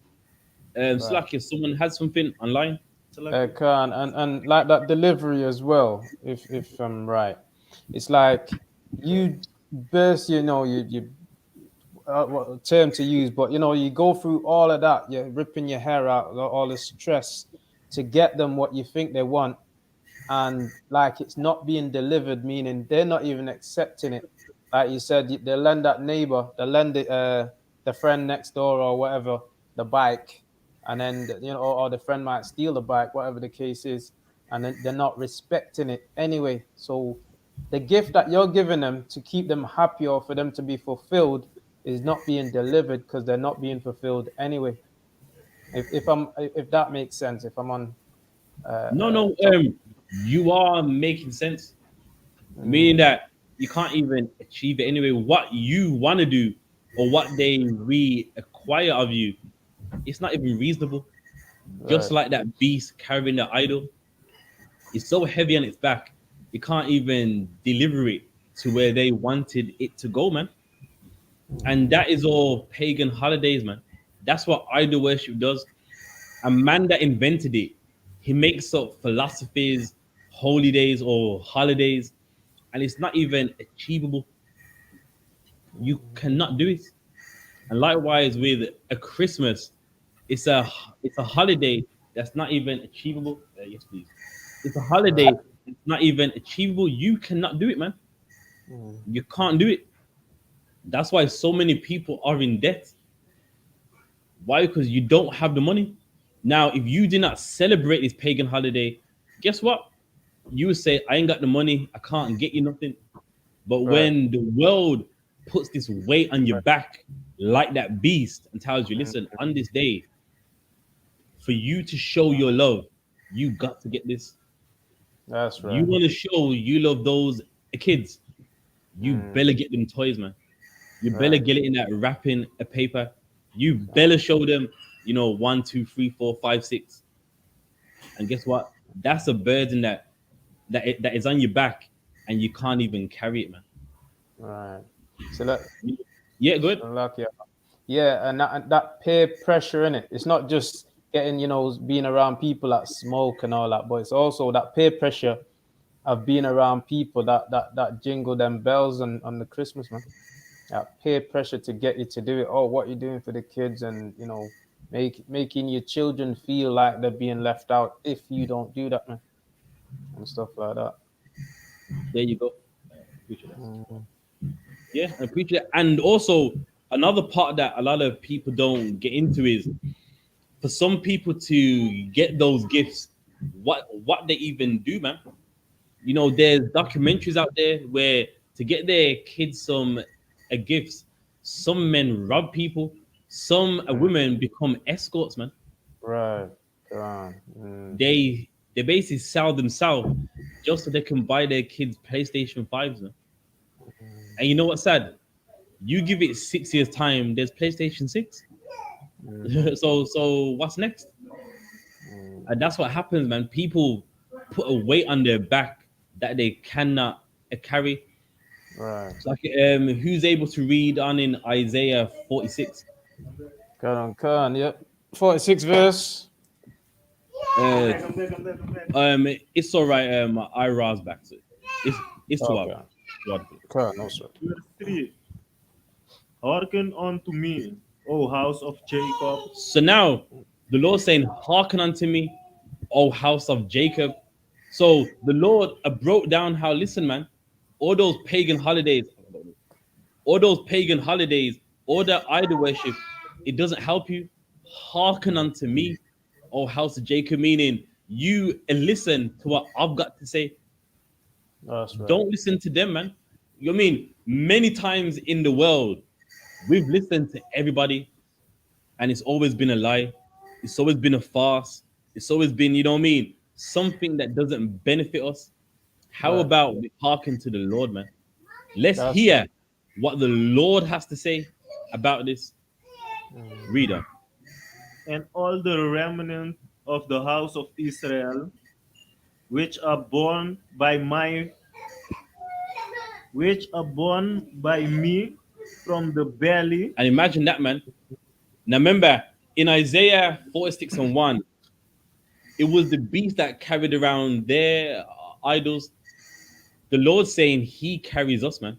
So Right. like if someone has something online, so like, Can and like that delivery as well. If I'm right, it's like you best you what term to use, but you go through all of that. You're ripping your hair out, all the stress to get them what you think they want, and like it's not being delivered, meaning they're not even accepting it. Like you said, they lend that neighbor, they lend the friend next door or whatever the bike, and then or the friend might steal the bike, whatever the case is, and then they're not respecting it anyway. So the gift that you're giving them to keep them happy or for them to be fulfilled is not being delivered because they're not being fulfilled anyway. If that makes sense, if I'm on no, top. you are making sense. Meaning Mm, that you can't even achieve it anyway. What you want to do or what they require of you, it's not even reasonable. Just right. like that beast carrying the idol, it's so heavy on its back, you can't even deliver it to where they wanted it to go, man. And that is all pagan holidays, man. That's what idol worship does. A man that invented it, he makes up philosophies, holy days, or holidays, and it's not even achievable. You cannot do it. And likewise with a Christmas, it's a it's a holiday that's not even achievable. Yes, please. It's a holiday Right. that's not even achievable. You cannot do it, man. Mm, You can't do it. That's why so many people are in debt. Why? Because you don't have the money. Now, if you did not celebrate this pagan holiday, guess what? You would say, I ain't got the money. I can't get you nothing. But right. when the world puts this weight on your Right. back like that beast and tells you, Mm, listen, on this day, for you to show your love, you got to get this. that's You right. want to show you love those kids, you Mm, better get them toys, man. You better right. get it in that wrapping a paper. You better show them, 1, 2, 3, 4, 5, 6. And guess what? That's a burden that is on your back, and you can't even carry it, man. Right. So that Yeah, good. lucky. Yeah, and that peer pressure in it. It's not just getting, being around people that smoke and all that, but it's also that peer pressure of being around people that jingle them bells on the Christmas, man. That peer pressure to get you to do it. Oh, what you doing for the kids, and making your children feel like they're being left out if you don't do that, man, and stuff like that. There you go. Appreciate that. Mm, Yeah, I appreciate it. And also, another part that a lot of people don't get into is for some people to get those gifts, what they even do, man. You know, there's documentaries out there where to get their kids some gifts, some men rob people, some women become escorts, man. Right. Gone. They basically sell themselves just so they can buy their kids PlayStation 5s, man. And you know what's sad? You give it 6 years time, there's PlayStation 6. So what's next? And that's what happens, man. People put a weight on their back that they cannot carry. Right. So like, who's able to read on in Isaiah 46? Gone. Yep. 46 verse. Uh, I'm back. it's all right. Ira's back, so it's too hard. Okay. Too hard. Gone. No sir. Verse 3. Hearken unto me, O house of Jacob. So now the Lord saying, "Hearken unto me, O house of Jacob." So the Lord broke down how, listen, man, all those pagan holidays, all those pagan holidays, all that idol worship, it doesn't help you. Hearken unto me, O house of Jacob, meaning you listen to what I've got to say. That's right. Don't listen to them, man. You know what I mean? Many times in the world, we've listened to everybody, and it's always been a lie. It's always been a farce. It's always been, you know what I mean, something that doesn't benefit us. How Right. about we hearken to the Lord, man? Let's That's hear what the Lord has to say about this. Reader. And all the remnant of the house of Israel, which are born by my which are born by me from the belly. And imagine that, man. Now remember, in Isaiah 46 and 1, it was the beast that carried around their idols. The Lord saying he carries us, man.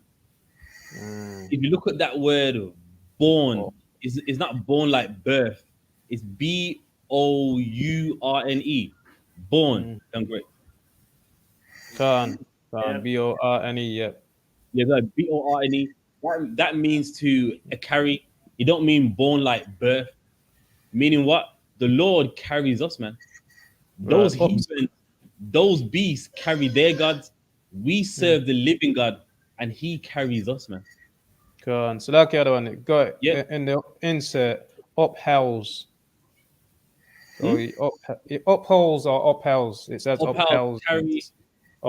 If you look at that word born, it's not born like birth. It's Bourne. Born. Done great. Gone. Yeah. Borne. Yep. Yeah, like Borne. That means to carry. It don't mean born like birth. Meaning what? The Lord carries us, man. Those Right. heathens, those beasts carry their gods. We serve the living God, and He carries us, man. Gone. So like the other one, it got Yeah. in the insert uphels. So Hmm? it upholds or uphels. It says Upheld, uphels. carry.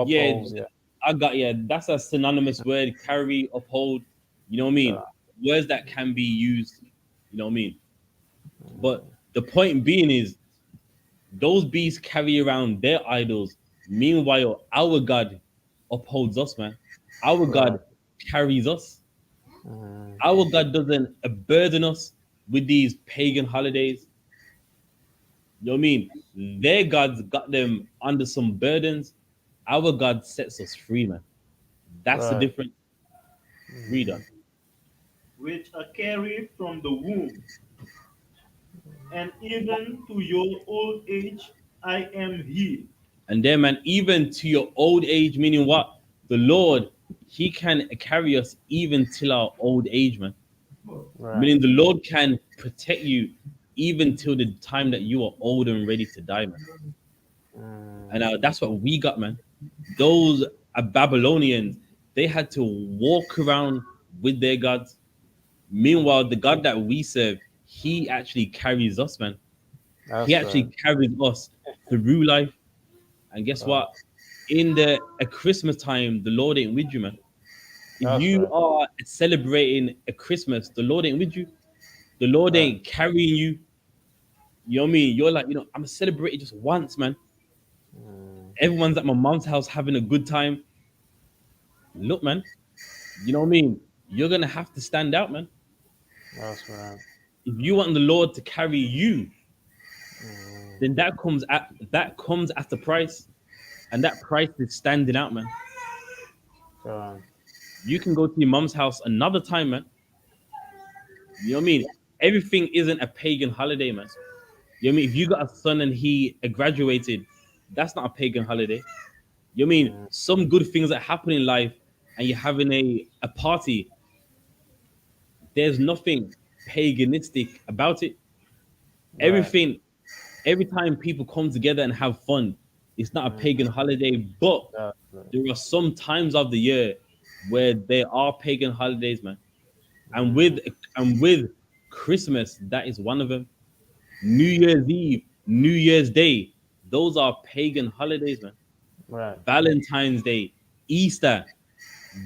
Yeah, Upholds. Yeah. I got, yeah. That's a synonymous word. Carry, uphold. You know what I mean? Words that can be used. You know what I mean? But the point being is, those beasts carry around their idols. Meanwhile, our God upholds us, man. Our God carries us. Our God doesn't burden us with these pagan holidays. You know what I mean? Their gods got them under some burdens. Our God sets us free, man. That's the Right. difference. Reader. Which are carried from the womb, and even to your old age I am He. And then, man, even to your old age, meaning what? The Lord, He can carry us even till our old age, man. Right. Meaning the Lord can protect you even till the time that you are old and ready to die, man. And that's what we got, man. Those Babylonians, they had to walk around with their gods. Meanwhile, the God that we serve, He actually carries us, man. He That's actually right. carries us through life. And guess what? In the a Christmas time, the Lord ain't with you, man. If That's you right. are celebrating a Christmas, the Lord ain't with you. The Lord Right. ain't carrying you. You know what I mean? You're like, I'm celebrating just once, man. Everyone's at my mom's house having a good time. Look, man, you know what I mean? You're gonna have to stand out, man. That's right. If you want the Lord to carry you, then that comes at the price, and that price is standing out, man. Gone. You can go to your mom's house another time, man. You know what I mean? Everything isn't a pagan holiday, man. You know what I mean? If you got a son and he graduated, that's not a pagan holiday. You know what I mean? Some good things that happen in life, and you're having a party. There's nothing paganistic about it. Right. Everything, every time people come together and have fun, it's not a pagan holiday, but That's right. there are some times of the year where there are pagan holidays, man. And Mhm. with Christmas, that is one of them. New Year's Eve, New Year's Day, those are pagan holidays, man. Right. Valentine's Day, Easter,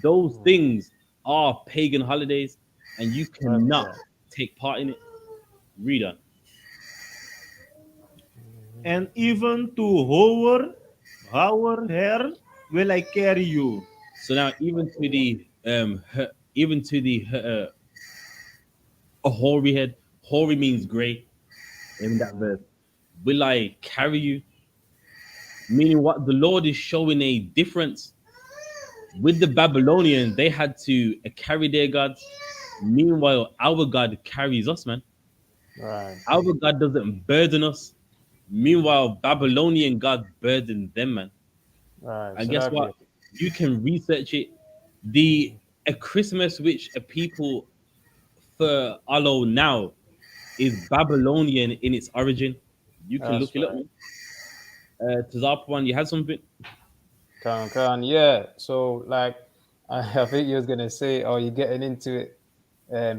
those things are pagan holidays, and you That's cannot right. take part in it. Reader. And even to our hair will I carry you. So now, even to the a hoary head, hoary means grey. In that verse, will I carry you? Meaning, what the Lord is showing a difference with the Babylonians. They had to carry their gods. Meanwhile, our God carries us, man. Right. Our God doesn't burden us. Meanwhile, Babylonian God burdened them, man. Right. And So guess that what? be. You can research it. The A Christmas which a people follow now is Babylonian in its origin. You can That's look it up, right. man. Tazap one, you had something? Can. Yeah. So like, I think you was gonna say, oh, you're getting into it.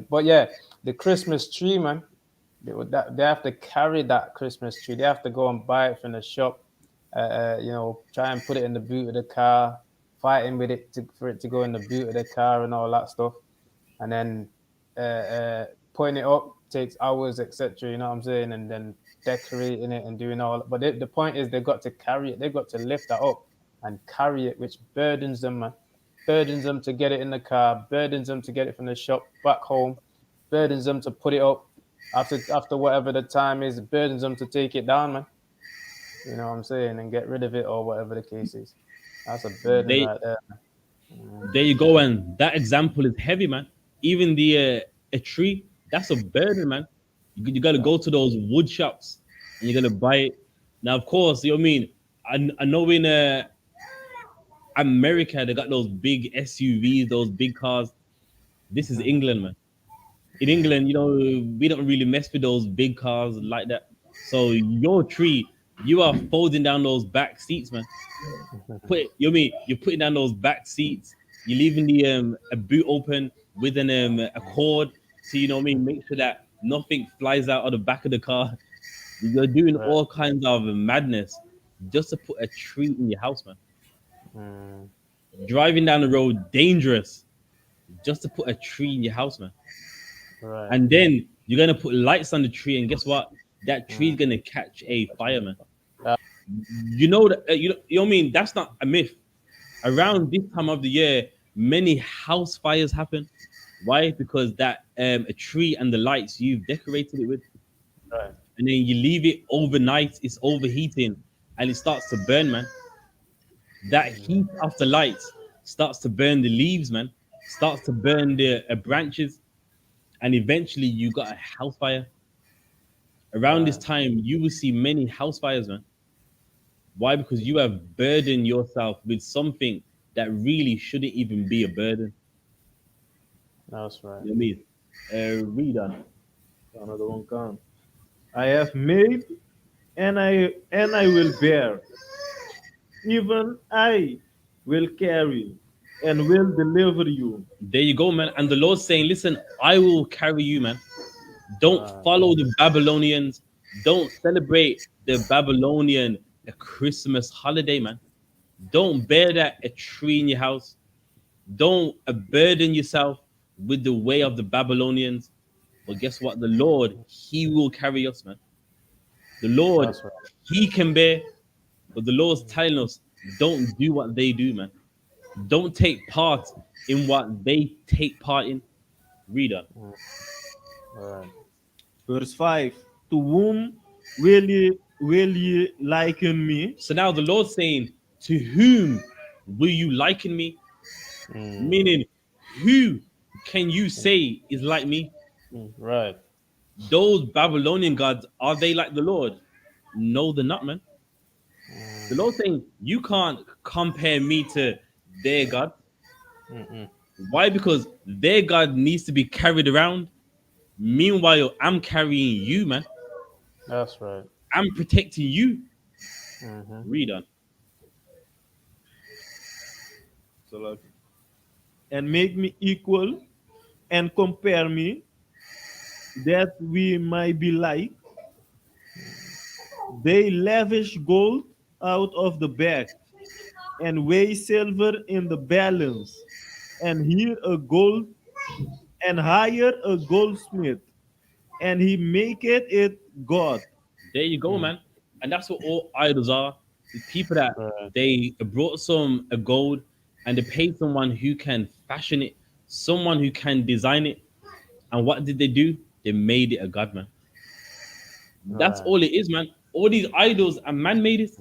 But yeah, the Christmas tree, man. They have to carry that Christmas tree. They have to go and buy it from the shop. Try and put it in the boot of the car, fighting with it for it to go in the boot of the car and all that stuff. And then putting it up takes hours, etc. You know what I'm saying? And then decorating it and doing all. But the point is, they've got to carry it. They've got to lift that up and carry it, which burdens them, man. Burdens them to get it in the car. Burdens them to get it from the shop back home. Burdens them to put it up after whatever the time is. Burdens them to take it down, man. You know what I'm saying? And get rid of it or whatever the case is. That's a burden They right there. There you go, and that example is heavy, man. Even the a tree, that's a burden, man. You got to go That's to those wood shops and you're gonna buy it. Now, of course, you know what I mean. I know in America they got those big SUVs, those big cars. This is England, man. In England, we don't really mess with those big cars like that. So your tree, you are folding down those back seats, man. You're putting down those back seats. You're leaving the a boot open with an a cord, so you know what I mean. Make sure that nothing flies out of the back of the car. You're doing right. all kinds of madness just to put a tree in your house, man. Mm, Driving down the road dangerous just to put a tree in your house, man. right. And then you're gonna put lights on the tree, and guess what? That tree's Mm. gonna catch a fire, man. That- You know that you know what I mean. That's not a myth. Around this time of the year, many house fires happen. Why? Because that a tree and the lights you've decorated it with, right. and then you leave it overnight, it's overheating, and it starts to burn, man. That heat of the lights starts to burn the leaves, man. Starts to burn the branches, and eventually you got a house fire. Around this Right. time, you will see many house fires, man. Why? Because you have burdened yourself with something that really shouldn't even be a burden. That's right. You know what I mean? Read on. Another one come. I have made and I will bear. Even I will carry and will deliver you. There you go, man. And the Lord's saying, listen, I will carry you, man. Don't Right. follow the Babylonians. Don't celebrate the Babylonian Christmas holiday, man. Don't bear that a tree in your house. Don't burden yourself with the way of the Babylonians. But guess what? The Lord, He will carry us, man. The Lord, That's right. He can bear. But the Lord's telling us, don't do what they do, man. Don't take part in what they take part in. Reader. Right. Verse 5. To whom will ye liken me? So now the Lord's saying, to whom will you liken me? Mm. Meaning, who can you say is like me? Right. Those Babylonian gods, are they like the Lord? No, they're not, man. The Mm. Lord's saying, you can't compare me to their God. Mm-mm. Why? Because their God needs to be carried around. Meanwhile, I'm carrying you, man. That's right. I'm protecting you. Mm-hmm. Read on. So like, and make me equal and compare me that we might be like. They lavish gold out of the bag and weigh silver in the balance, and here a gold and hire a goldsmith, and he maketh it God. There you go, Mm. man. And that's what all idols are. The people that Right. they brought some a gold and they paid someone who can fashion it, someone who can design it. And what did they do? They made it a god, man. That's Right. all it is, man. All these idols are man made it.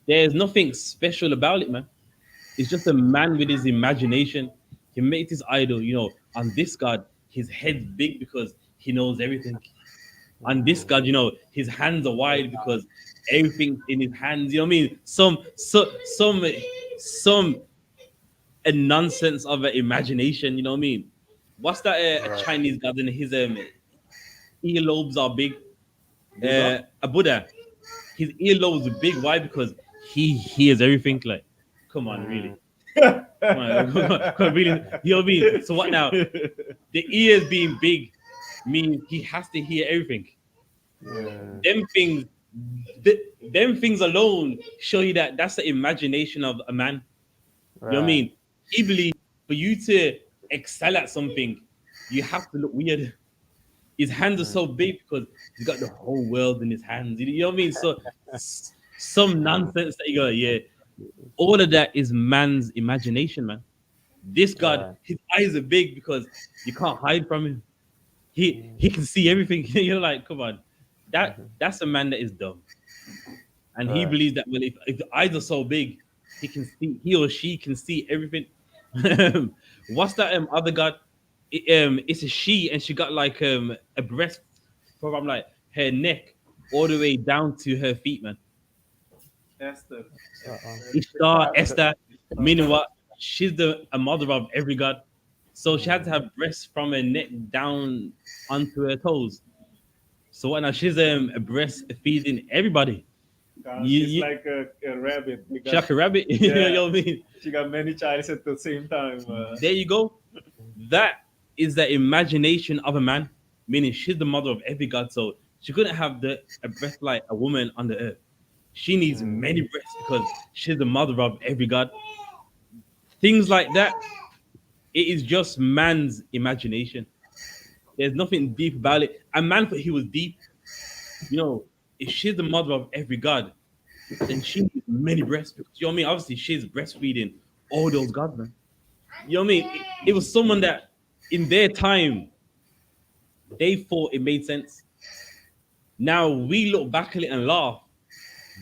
There's nothing special about it, man. It's just a man with his imagination. He made his idol, on this god, his head's big because he knows everything. On this Mm. god, his hands are wide because everything's in his hands. You know what I mean? Some a nonsense of an imagination. You know what I mean? What's that? A Right. Chinese god and his earlobes are big. Buddha? A Buddha, his earlobes are big. Why? Because he hears everything. Like, come on, Mm. really? Come on, come on, really? You know what I mean? So what now? The ears being big means he has to hear everything. Mm. Them things, them things alone show you that that's the imagination of a man. You know what I Right. mean? He believes for you to excel at something, you have to look weird. His hands are Mm. so big because he's got the whole world in his hands. You know what I mean? So some Mm. nonsense that you go, yeah. All of that is man's imagination, man. This God, Right. his eyes are big because you can't hide from him. He can see everything. You're like, come on, Mhm. that's a man that is dumb, and he Right. believes that well, if the eyes are so big, he or she can see everything. What's that other God? It's a she, and she got like a breast from like her neck all the way down to her feet, man. Esther. Uh-uh. Ishtar, The- Esther, meaning what? She's the a mother of every god. So she had to Mm. have breasts from her neck down onto her toes. So what now? She's a breast feeding everybody. She's You like a rabbit she's like because a rabbit. You yeah, know what I mean? she got many childs at the same time. There you go. That is the imagination of a man, meaning she's the mother of every god. So she couldn't have a breast like a woman on the earth. She needs Mm. many breasts because she's the mother of every god. Things like that. It is just man's imagination. There's nothing deep about it. And man thought he was deep. You know, if she's the mother of every god, then she needs many breasts. Because, you know what I mean? Obviously, she's breastfeeding all those gods, man. You know what I mean? It was someone that in their time, they thought it made sense. Now we look back at it and laugh.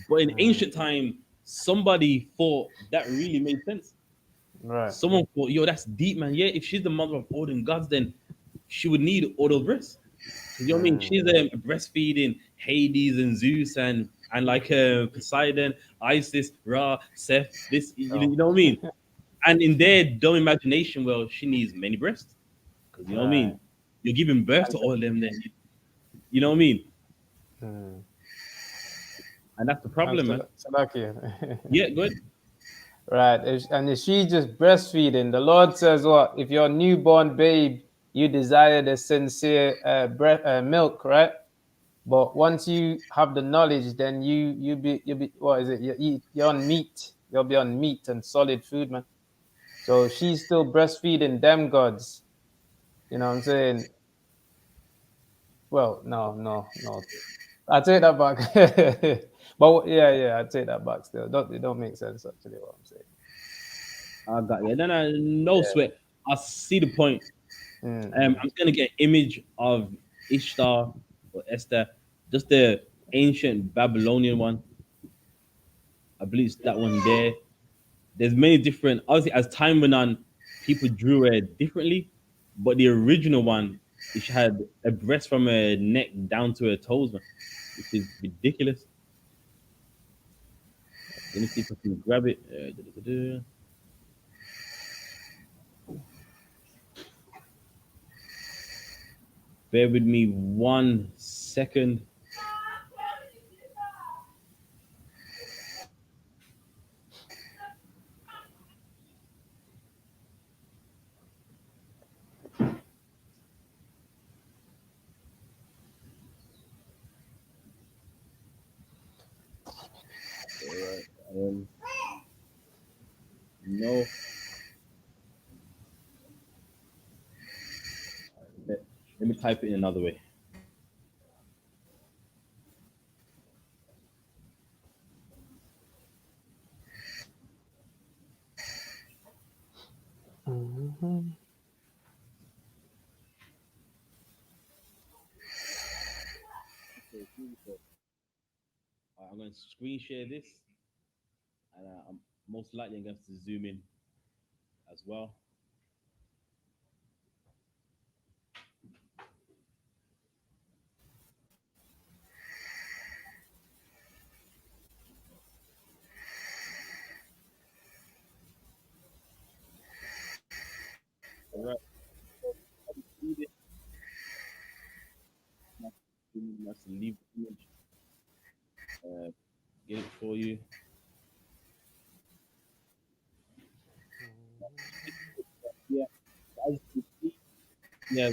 But in Mm. ancient time, somebody thought that really made sense. Right. Someone thought, yo, that's deep, man. Yeah, if she's the mother of all them gods, then she would need all those breasts. You know what I mean? Mm. She's breastfeeding Hades and Zeus and like Poseidon, Isis, Ra, Seth. This you Oh. know what I mean? And in their dumb imagination, well, she needs many breasts because you know what I Right. mean. You're giving birth to And all of them, then you know what I mean. mm. And that's the And problem, man. Salakia. Yeah, good. Right. And if she just breastfeeding, the Lord says what? If your newborn babe, you desire the sincere milk, right? But once you have the knowledge, then you be what is it? You're on meat. You'll be on meat and solid food, man. So she's still breastfeeding them gods. You know what I'm saying? Well, no. I take that back. But yeah, I take that back still. It don't make sense actually what I'm saying. I got you. Then no sweat. I see the point. Mm-hmm. I'm just gonna get an image of Ishtar or Esther, just the ancient Babylonian one. I believe it's that one there. There's many different. Obviously, as time went on, people drew it differently, but the original one, it had a breast from her neck down to her toes, man, which is ridiculous. Let me see if I can grab it. Bear with me 1 second. All right. No. Let, let me type it in another way. Mhm. Okay, here we go. All right, I'm going to screen share this, and I'm most likely going to zoom in as well. All right. So, as you see this, let's leave the image, uh, get it for you. Yeah, as you see, yeah,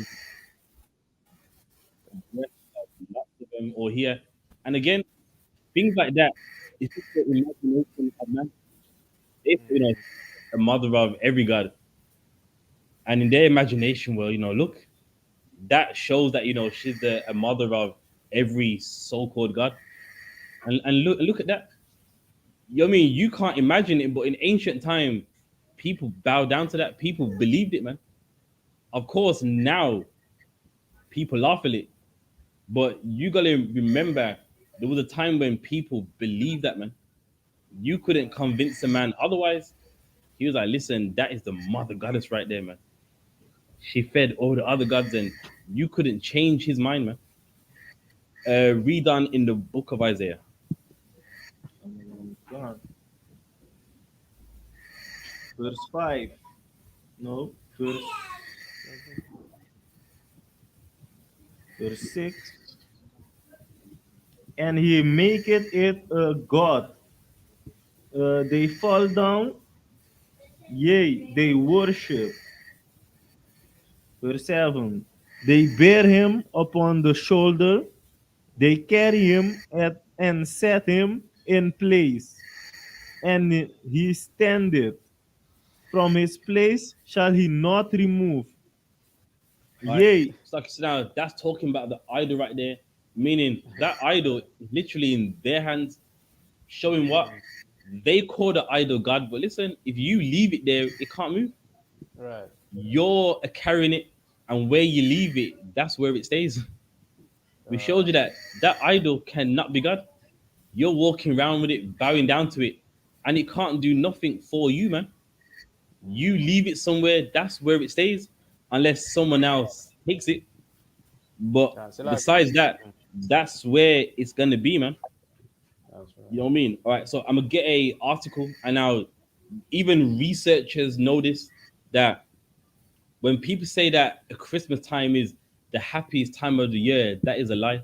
lots of them, or here, and again, things like that. It's just the imagination of man. If a mother of every god, and in their imagination, well, look, that shows that she's the a mother of every so-called god, and look at that. I mean, you can't imagine it, but in ancient time, people bow down to that. People believed it, man. Of course, now people laugh at it, but you gotta remember there was a time when people believed that, man. You couldn't convince a man otherwise. He was like, listen, that is the mother goddess right there, man. She fed all the other gods, and you couldn't change his mind, man. Redone in the book of Isaiah. God. Verse 5. No, verse 6. And he maketh it a god. They fall down, yea, they worship. Verse 7. They bear him upon the shoulder, they carry him and set him in place. And he standeth. From his place shall he not remove. All right. Yea, So now that's talking about the idol right there, meaning that idol is literally in their hands, showing what they call the idol God. But listen, if you leave it there, it can't move. Right. You're carrying it, and where you leave it, that's where it stays. We showed you that that idol cannot be God. You're walking around with it, bowing down to it, and it can't do nothing for you, man. You leave it somewhere, that's where it stays, unless someone else takes it. But That's like besides that, that's where it's gonna be, man. that's You right. know what I mean? All right, so I'm gonna get a article, and now even researchers notice that when people say that Christmas time is the happiest time of the year, that is a lie.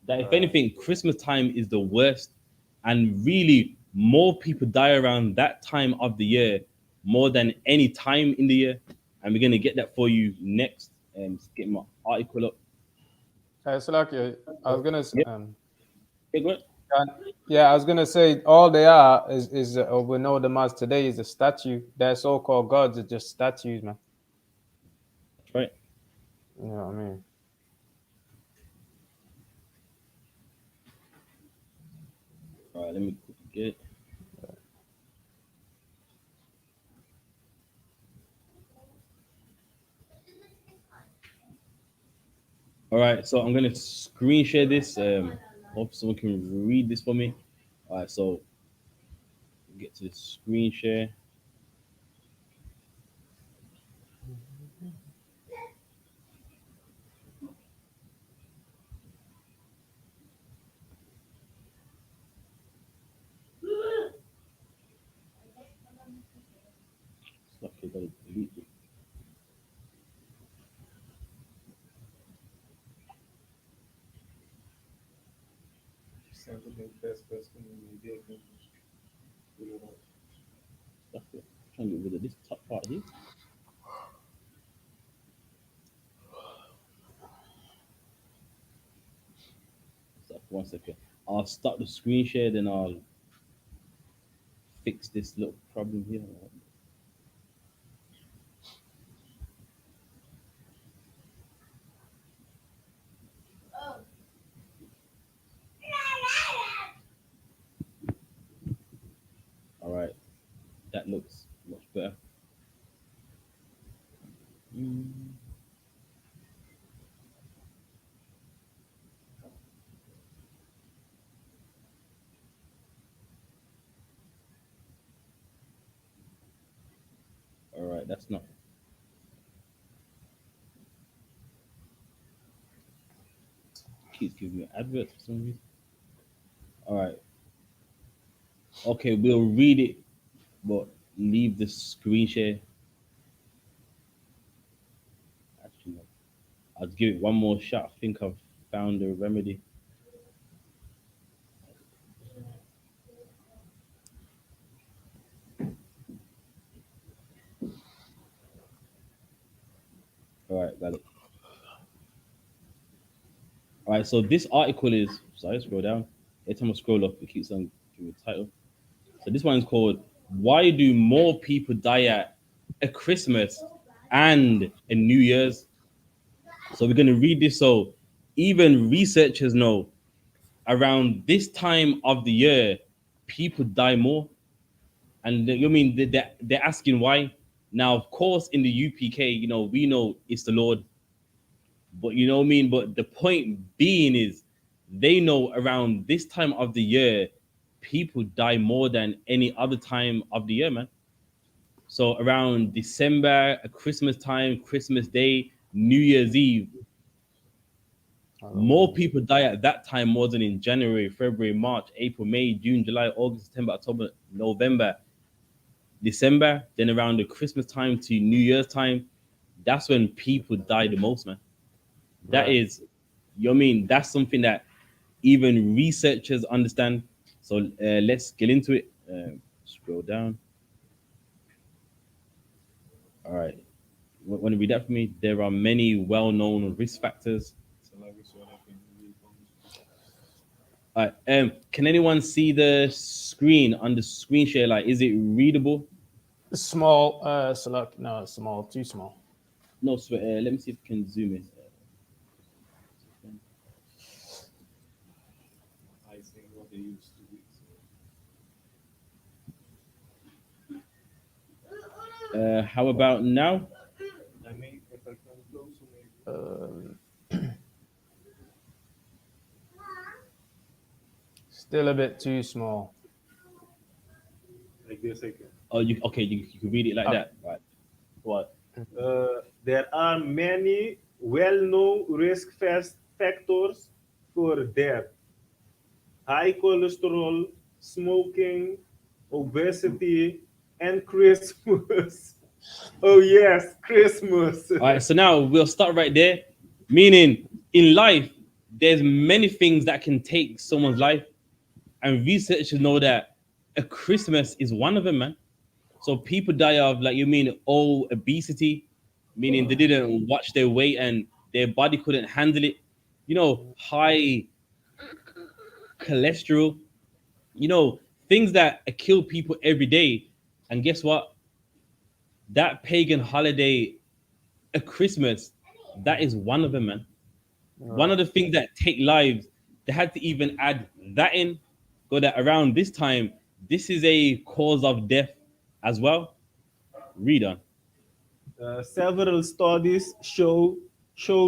That if Right. anything, Christmas time is the worst, and really more people die around that time of the year more than any time in the year. And we're gonna get that for you next. Just get my article up. It's like I was gonna Yep. Okay, good. and- yeah, I was gonna say all they are is we know them as today is a statue. Their so-called gods are just statues, man. That's right. You know what I mean? All right, let me get it. All right, so I'm gonna screen share this. Hope someone can read this for me. All right, so get to the screen share. It's not gonna delete it. sentimento das pessoas que me devem. That's it. Trying to get rid of this top part here. So 1 second. I'll stop the screen share, then I'll fix this little problem here. All right, that looks much better. Mm. All right, that's not. Keeps giving me adverts for some reason. All right. Okay, we'll read it, but leave the screen share. Actually, no. I'll give it one more shot. I think I've found a remedy. All right, got it. All right, so this article is. Sorry, scroll down. Every time I scroll up, it keeps on giving me the title. So this one is called "Why Do More People Die at a Christmas and a New Year's?" So we're gonna read this. So even researchers know around this time of the year, people die more, and you mean they're asking why. Now, of course, in the UPK, we know it's the Lord, but you know what I mean. But the point being is, they know around this time of the year, people die more than any other time of the year, man. So around December, Christmas time, Christmas Day, New Year's Eve, more people die at that time more than in January, February, March, April, May, June, July, August, September, October, November, December. Then around the Christmas time to New Year's time, that's when people die the most, man. That Right. is, you know what I mean? That's something that even researchers understand. So let's get into it. Scroll down. All right. Want to read that for me? There are many well-known risk factors. All right. Can anyone see the screen on the screen share? Like, is it readable? Small, select. No, it's small, too small. No, so, let me see if I can zoom in. I think what they used to do. How about now? I mean, if I come closer, maybe. Still a bit too small. Like this, I can. Oh, you okay? You can read it like Okay. that, right? What? There are many well-known risk factors for death: high cholesterol, smoking, obesity, and Christmas. Oh yes, Christmas. All right. So now we'll start right there. Meaning, in life, there's many things that can take someone's life, and researchers know that a Christmas is one of them, man. So people die of, like, you mean, obesity, meaning they didn't watch their weight and their body couldn't handle it. High cholesterol. Things that kill people every day. And guess what? That pagan holiday, a Christmas, that is one of them, man. One of Right. the things that take lives, they had to even add that in. Go that around this time, this is a cause of death as well. Read on. Several studies show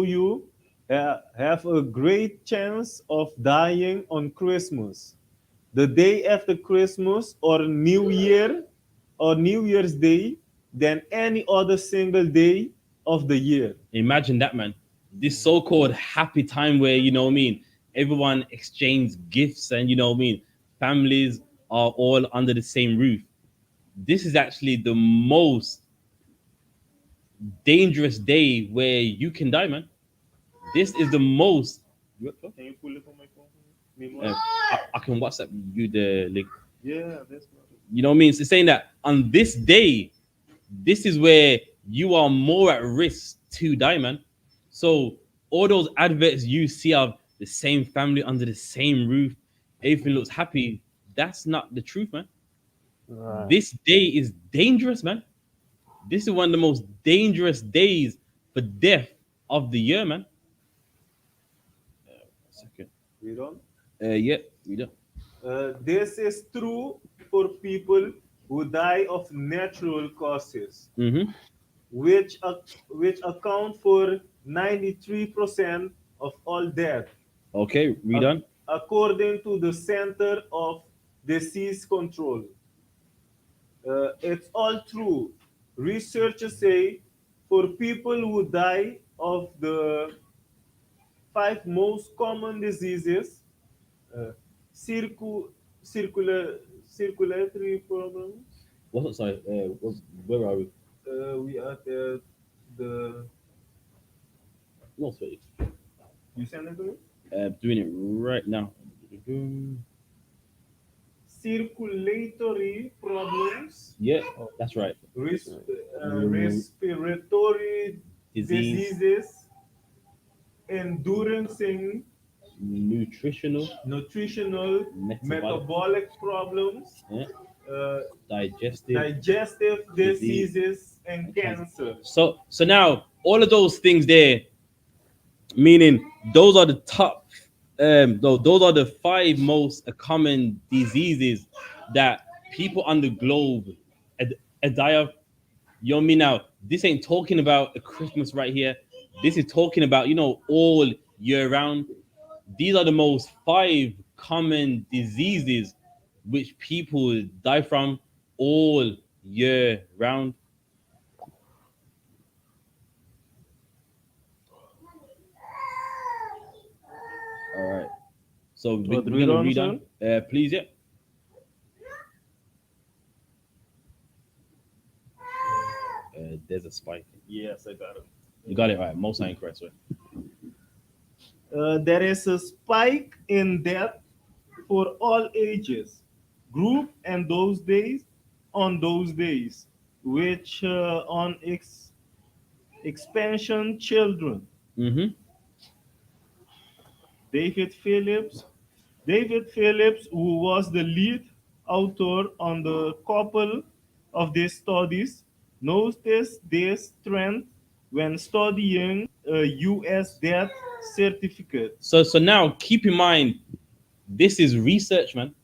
you have a great chance of dying on Christmas, the day after Christmas, or New Year's Day, than any other single day of the year. Imagine that, man. This so-called happy time where, what I mean, everyone exchanges gifts and, what I mean, families are all under the same roof. This is actually the most dangerous day where you can die, man. This is the most. Can you pull it from my phone? Uh, I can WhatsApp you the link. Yeah, that's what. You know what I mean? So it's saying that on this day, this is where you are more at risk to die, man. So all those adverts you see of the same family under the same roof, everything looks happy. That's not the truth, man. Right. This day is dangerous, man. This is one of the most dangerous days for death of the year, man. Second. Read on. Yeah, we do. This is true for people who die of natural causes, Mm-hmm. which account for 93% of all death, Okay, read ac- on. according to the Center of Disease Control. It's all true. Researchers say for people who die of the five most common diseases, uh, circu- circulatory problems. What's sorry? Where are we? We are the No, sorry. you send it to me? Doing it right now. Circulatory problems, Yeah, Oh, that's right. res- Mm, respiratory disease, diseases, enduring nutritional, nutritional, metabolic, metabolic problems, yeah, uh, digestive digestive disease, diseases, and and cancer. cancer. So now all of those things there, meaning those are the top. Those are the five most common diseases that people on the globe die of. You know what I mean? Now, this ain't talking about a Christmas right here. This is talking about, all year round. These are the most five common diseases which people die from all year round. All right. So What we're read gonna on, read sir? on. Please, yeah. There's a spike. Yes, I got it. You got it right. Most are incorrect. Right? There is a spike in death for all ages, group, and those days on those days, which on expansion children. Mm-hmm. David Phillips, David Phillips, who was the lead author on the couple of these studies, noticed this trend when studying a U.S. death certificate. So now keep in mind, this is research, man.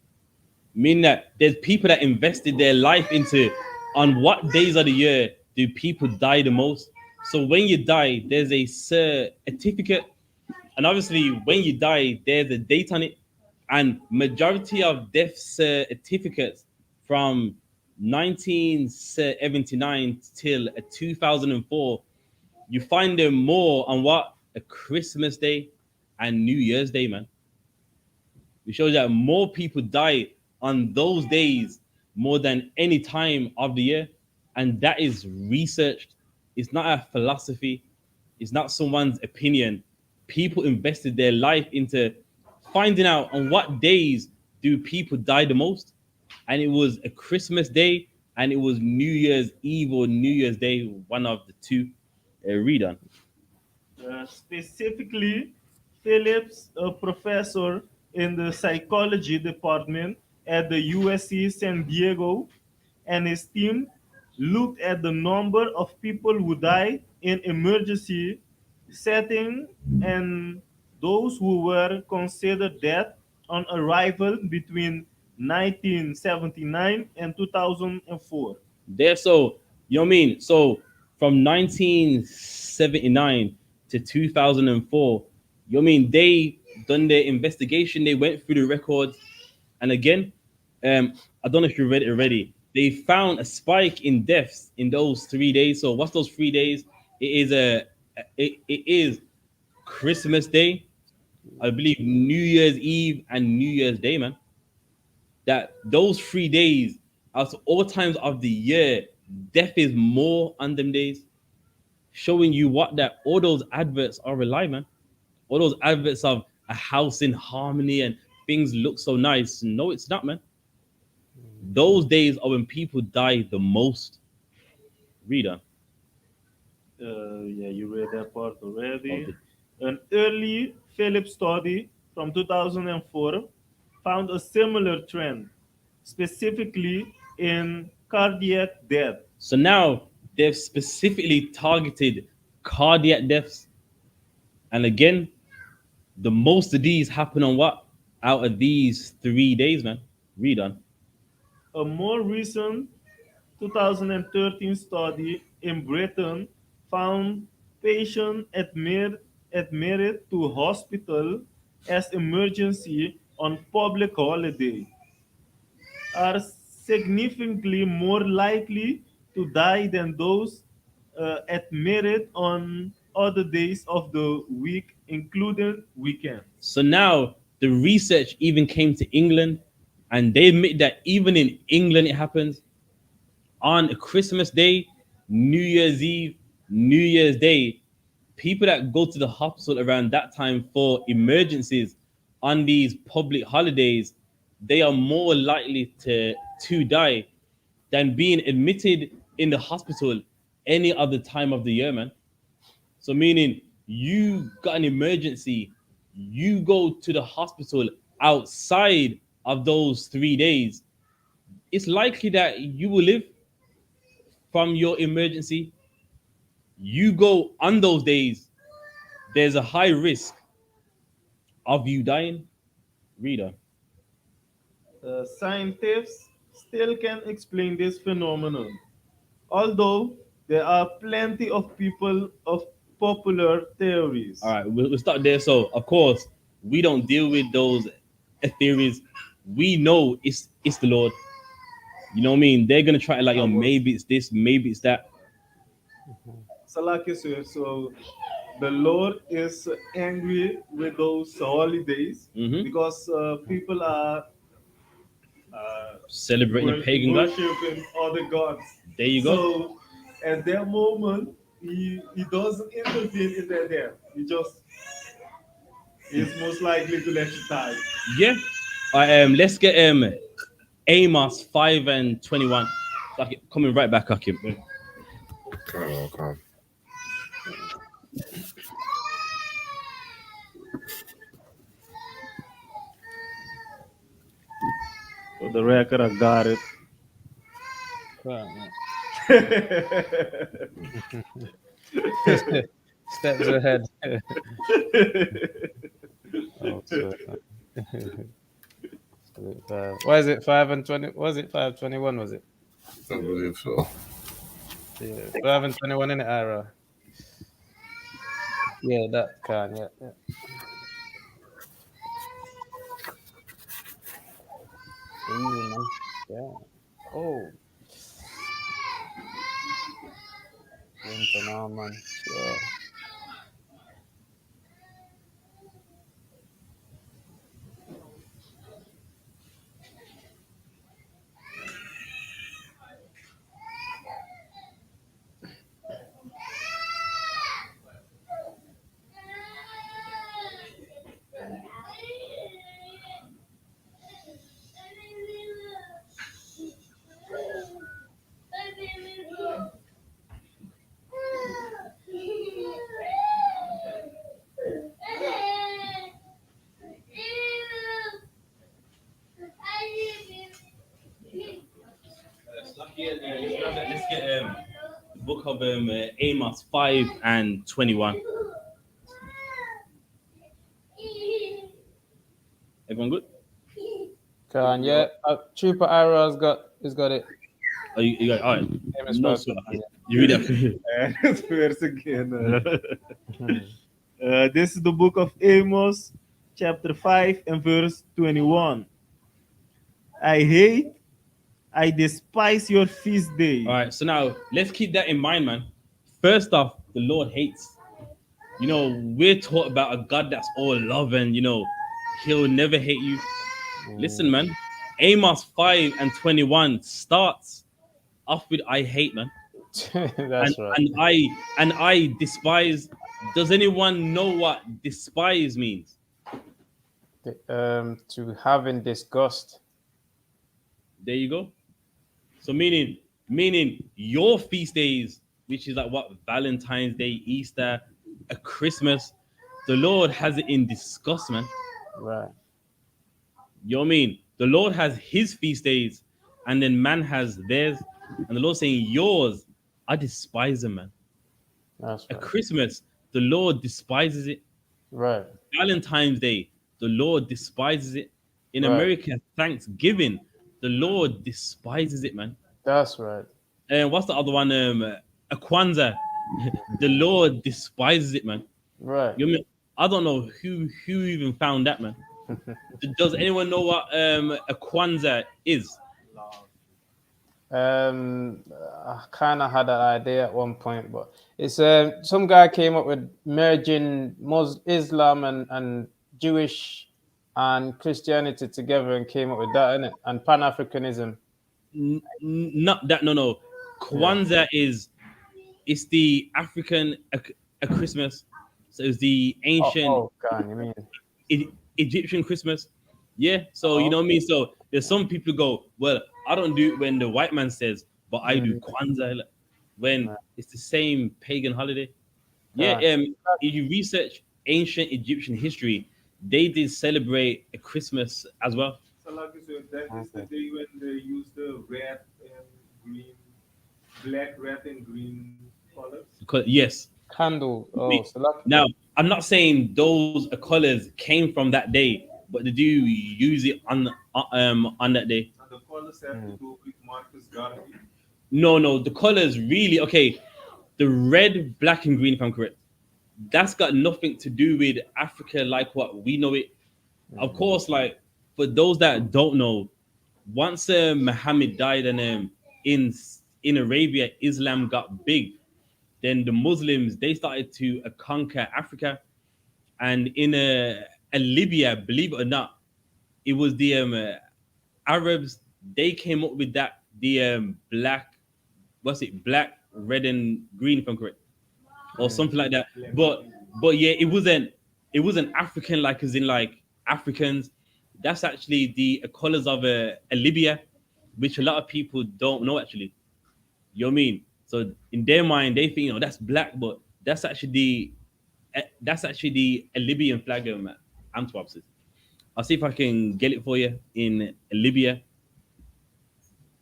Meaning that there's people that invested their life into on what days of the year do people die the most. So when you die, there's a certificate, and obviously when you die, there's a date on it. And majority of death certificates from 1979 till 2004, you find them more on what a Christmas Day and New Year's Day, man. It shows that more people die on those days more than any time of the year. And that is researched. It's not a philosophy. It's not someone's opinion. People invested their life into finding out on what days do people die the most. And it was a Christmas day and it was New Year's Eve or New Year's Day, one of the two. Read on. Specifically, Phillips, a professor in the psychology department at the USC San Diego, and his team looked at the number of people who die in emergency setting and those who were considered dead on arrival between 1979 and 2004. There, so you know what I mean. So from 1979 to 2004, you know what I mean. They done their investigation. They went through the records, and again, I don't know if you read it already. They found a spike in deaths in those 3 days. So what's those 3 days? It is Christmas Day, I believe New Year's Eve and New Year's Day, man. That those 3 days, out of all times of the year, death is more on them days, showing you what that all those adverts are relying, man. All those adverts of a house in harmony and things look so nice. No, it's not, man. Those days are when people die the most. Reader. Yeah, you read that part already. Okay. An early Philip study from 2004 found a similar trend, specifically in cardiac death. So now they've specifically targeted cardiac deaths. And again, the most of these happen on what? Out of these 3 days, man. Read on. A more recent 2013 study in Britain found patients admitted to hospital as emergency on public holiday are significantly more likely to die than those admitted on other days of the week, including weekends. So now the research even came to England, and they admit that even in England it happens on Christmas Day, New Year's Eve, New Year's Day. People that go to the hospital around that time for emergencies on these public holidays, they are more likely to die than being admitted in the hospital any other time of the year, man. So meaning you got an emergency, you go to the hospital outside of those 3 days, it's likely that you will live from your emergency. You go on those days, there's a high risk of you dying. Reader. Scientists still can explain this phenomenon, although there are plenty of people of popular All theories. right, we'll start there. So, of course, we don't deal with those theories. We know it's the Lord. You know what I mean? They're gonna try to like, I was maybe it's this, maybe it's that. Salaki sir, so the Lord is angry with those holidays Hmm. because people are Celebrating the pagan god. worshiping other gods. There you go. So at that moment, he doesn't intervene in their death. He just is most likely to let you die. Yeah. Let's get Amos 5:21. Like coming right back, Hakim. Okay. For the record, I got it. Steps ahead. Oh, so, why is it 5 and 20? Was it 5:21? Was it? I believe so. Yeah, 5 and 21 in the era. Yeah, that can. Yeah, yeah. Easy, man. Yeah. Oh, winter now, man. Sure. Let's get the book of Amos 5:21. Everyone good? Can yeah. Trooper Ira's got it. Are you got all right? Amos No, 5. sir. You read that. And swears again. Mhm. This is the book of Amos, chapter 5 and verse 21. I hate, I despise your feast day. All right. So now let's keep that in mind, man. First off, the Lord hates. You know, we're taught about a God that's all love and He'll never hate you. Listen, man. Amos 5:21 starts off with "I hate," man, That's right. and I despise. Does anyone know what despise means? To having disgust. There you go. So meaning your feast days, which is like what Valentine's Day, Easter, a Christmas, the Lord has it in disgust, man. Right. You know what I mean? The Lord has his feast days, and then man has theirs. And the Lord saying, yours, I despise them, man. That's A right. Christmas, the Lord despises it. Right. Valentine's Day, the Lord despises it. In Right. America, Thanksgiving, the Lord despises it, man. That's right. And what's the other one? A Kwanzaa, the Lord despises it, man. Right. You know what I mean? I don't know who even found that, man. Does anyone know what a Kwanzaa is? I kind of had that idea at one point, but it's some guy came up with merging Islam and Jewish and Christianity together and came up with that, innit? And Pan Africanism. Not that, no. Yeah. Kwanzaa is it's the African a Christmas. So it's the ancient Oh, God, you mean? Egyptian Christmas. Yeah. So you Oh, know what I mean. So there's some people go, well, I don't do it when the white man says, but I do mm, Kwanzaa when right. it's the same pagan holiday. Yeah. God. If you research ancient Egyptian history, they did celebrate a Christmas as well. So like you said, that is the Okay. day when they use the red and green, black, red, and green colors. Because yes. Candle. Oh, so lucky. Now, I'm not saying those colors came from that day, but they do use it on that day. And the colors have to Mm, do with Marcus Garvey. No, the colors really okay. The red, black, and green, if I'm correct, that's got nothing to do with Africa like what we know it. Of mm, course, like for those that don't know, once Muhammad died and in in Arabia, Islam got big. Then the Muslims they started to conquer Africa, and in a Libya, believe it or not, it was the Arabs. They came up with that the black, what's it, black, red, and green, if I'm correct, or mm, something like that. Black and But green. yeah, it wasn't African like as in like Africans. That's actually the colors of a Libya, which a lot of people don't know actually. You know what I mean? So in their mind, they think that's black, but that's actually the Libyan flag Antwerp. I'll see if I can get it for you in Libya.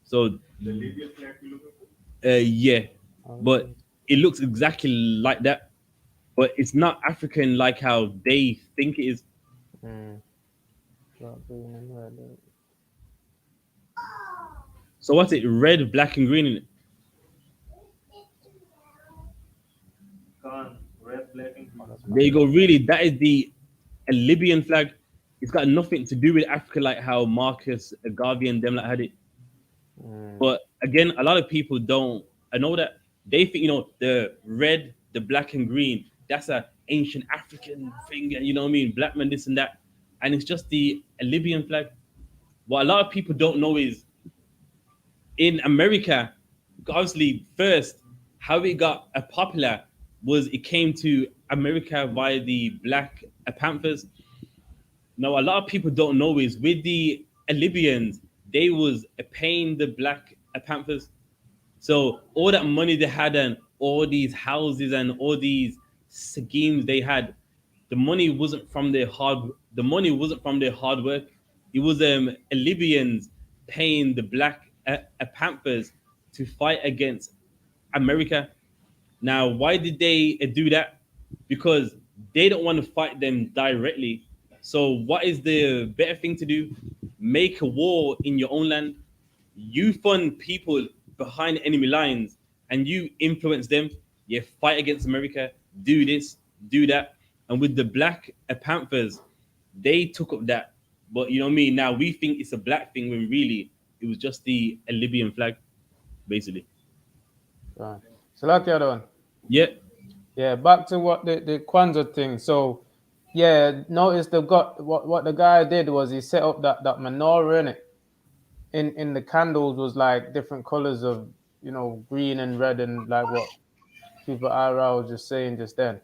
So The Libyan flag you're looking for. yeah, but mm, it looks exactly like that, but it's not African like how they think it is. mm. Dark green and red. So what's it? Red, black, and green in it. Khan, red, black, and Oh, green. that's There fine. you go. Really, that is the a Libyan flag. It's got nothing to do with Africa like how Marcus Garvey and them like had it. Mm, But again, a lot of people don't. I know that they think the red, the black and green. That's a ancient African thing, and you know what I mean, black man this and that, and it's just the Libyan flag. What a lot of people don't know is in America, obviously, first how it got popular was it came to America via the Black Panthers. Now, a lot of people don't know is with the Libyans, they was paying the Black Panthers. So all that money they had and all these houses and all these schemes they had, the money wasn't from their hard. The money wasn't from their hard work. It was Libyans paying the Black Panthers to fight against America. Now, why did they do that? Because they don't want to fight them directly. So, what is the better thing to do? Make a war in your own land. You fund people behind enemy lines and you influence them. You fight against America, do this, do that. And with the Black Panthers, they took up that. But you know what I mean? Now we think it's a black thing when really it was just the Libyan flag, basically. fine. So lucky other one. Yeah. Yeah, back to what the Kwanzaa thing. So, yeah, notice the got what the guy did was he set up that menorah in it. In the candles was like different colors of green and red and like what people IRA was just saying just then.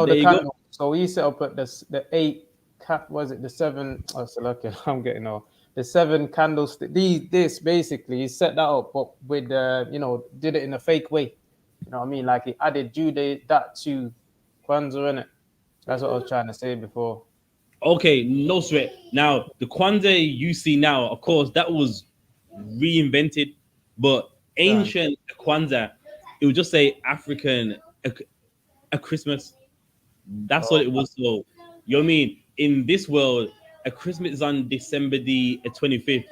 There The you go. candles. So we set up at the eight cat was it the seven? Oh, so lucky I'm getting off. The seven candlestick. This basically he set that up, but with did it in a fake way. You know what I mean? Like he added Jude that to Kwanzaa in it. That's what I was trying to say before. Okay, no sweat. Now the Kwanzaa you see now, of course, that was reinvented, but Done. ancient Kwanzaa, it would just say African a Christmas. That's what Oh, it was. So you know what I mean? In this world, a Christmas is on December the 25th.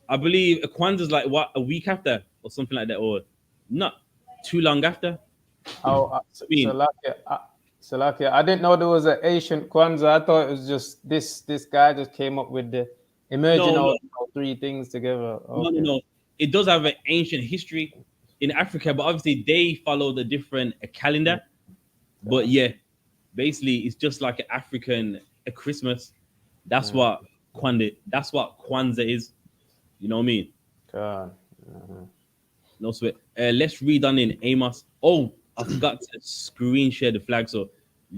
I believe a Kwanzaa is like what a week after or something like that, or not too long after. oh, I mean, Salakia. I didn't know there was an ancient Kwanzaa. I thought it was just this guy just came up with the emerging no, no, all three things together. no, no, Okay. no. It does have an ancient history in Africa, but obviously they follow the different calendar. But yeah, basically it's just like an African a Christmas. That's Mm, what Kwanzaa is. You know what I mean? God. Mhm. No sweat. Let's read on in Amos. Oh, I forgot to screen share the flag. So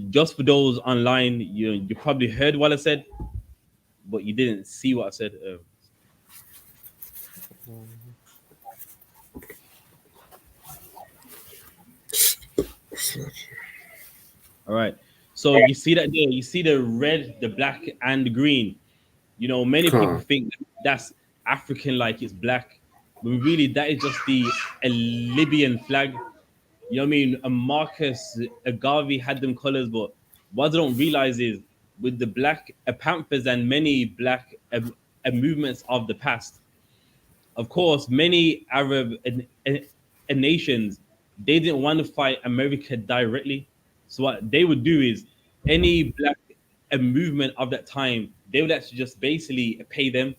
just for those online, you probably heard what I said, but you didn't see what I said. All right. So you see that there. You see the red, the black, and the green. You know, many people Con. think that's African, like it's black, but really that is just the a Libyan flag. You know what I mean? A Marcus Agave had them colors, but what they don't realize is with the black Panthers and many black movements of the past, of course, many Arab nations they didn't want to fight America directly. So what they would do is any black movement of that time, they would actually just basically pay them,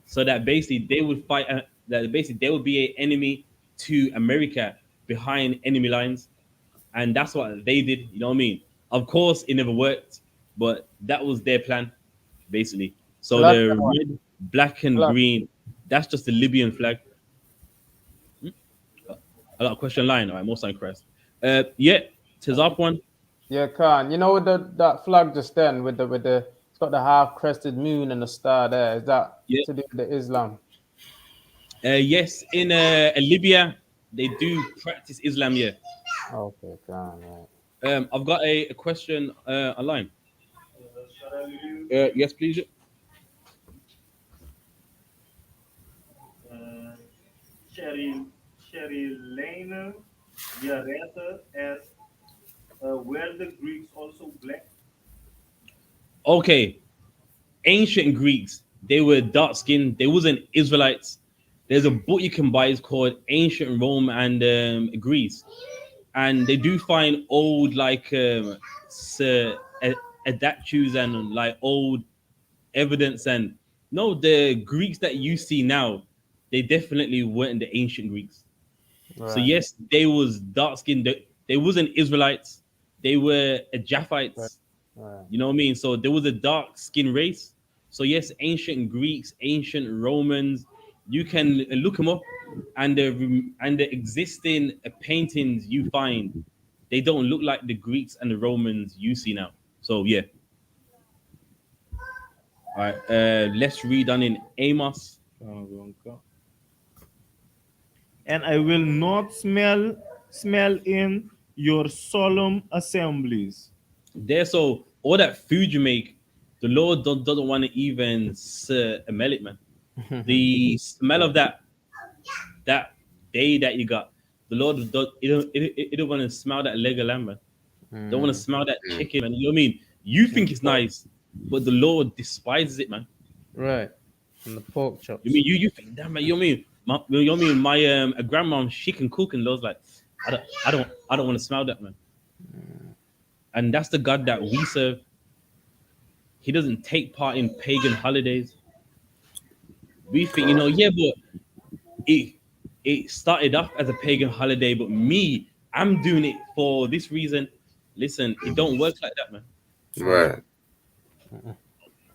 so that basically they would fight. That basically they would be an enemy to America behind enemy lines, and that's what they did. You know what I mean? Of course, it never worked, but that was their plan, basically. So Salakia the one. red, black, and Salak. green, that's just the Libyan flag. I got a question line. All right, most time Christ. Yeah, tis up one. Yeah, Khan. You know with that flag just then with the it's got the half crested moon and the star there. Is that Yeah. to do with the Islam? Yes, in Libya, they do practice Islam. Yeah. Okay, Khan. Right. I've got a question online. Sharali, Yes, please. uh, Cheryl, Lane, Yareta asks, were the Greeks also black? Okay, ancient Greeks, they were dark skinned. They wasn't Israelites. There's a book you can buy. It's called Ancient Rome and Greece, and they do find old like statues and like old evidence. And no, the Greeks that you see now, they definitely weren't the ancient Greeks. So Right. yes, they was dark skinned. They wasn't Israelites. They were Right. Japhites. Right. You know what I mean? So there was a dark skin race. So yes, ancient Greeks, ancient Romans, you can look them up, and the existing paintings you find, they don't look like the Greeks and the Romans you see now. So yeah. All right. Let's read on in Amos. And I will not smell in your solemn assemblies. There, so all that food you make, the Lord doesn't want to even smell it, man. The smell of that day that you got, the Lord don't want to smell that leg of lamb, man. Don't want to Mm, smell that chicken, man. You know what I mean? You think it's nice, but the Lord despises it, man. right. And the pork You chops. mean you think that, man? You know what I mean? You know what I mean? My grandma, she can cook, and Lord's like, I don't want to smell that, man. And that's the God that we serve. He doesn't take part in pagan holidays. We think, yeah, but it it started off as a pagan holiday, but me, I'm doing it for this reason. Listen, it don't work like that, man. Right. Right.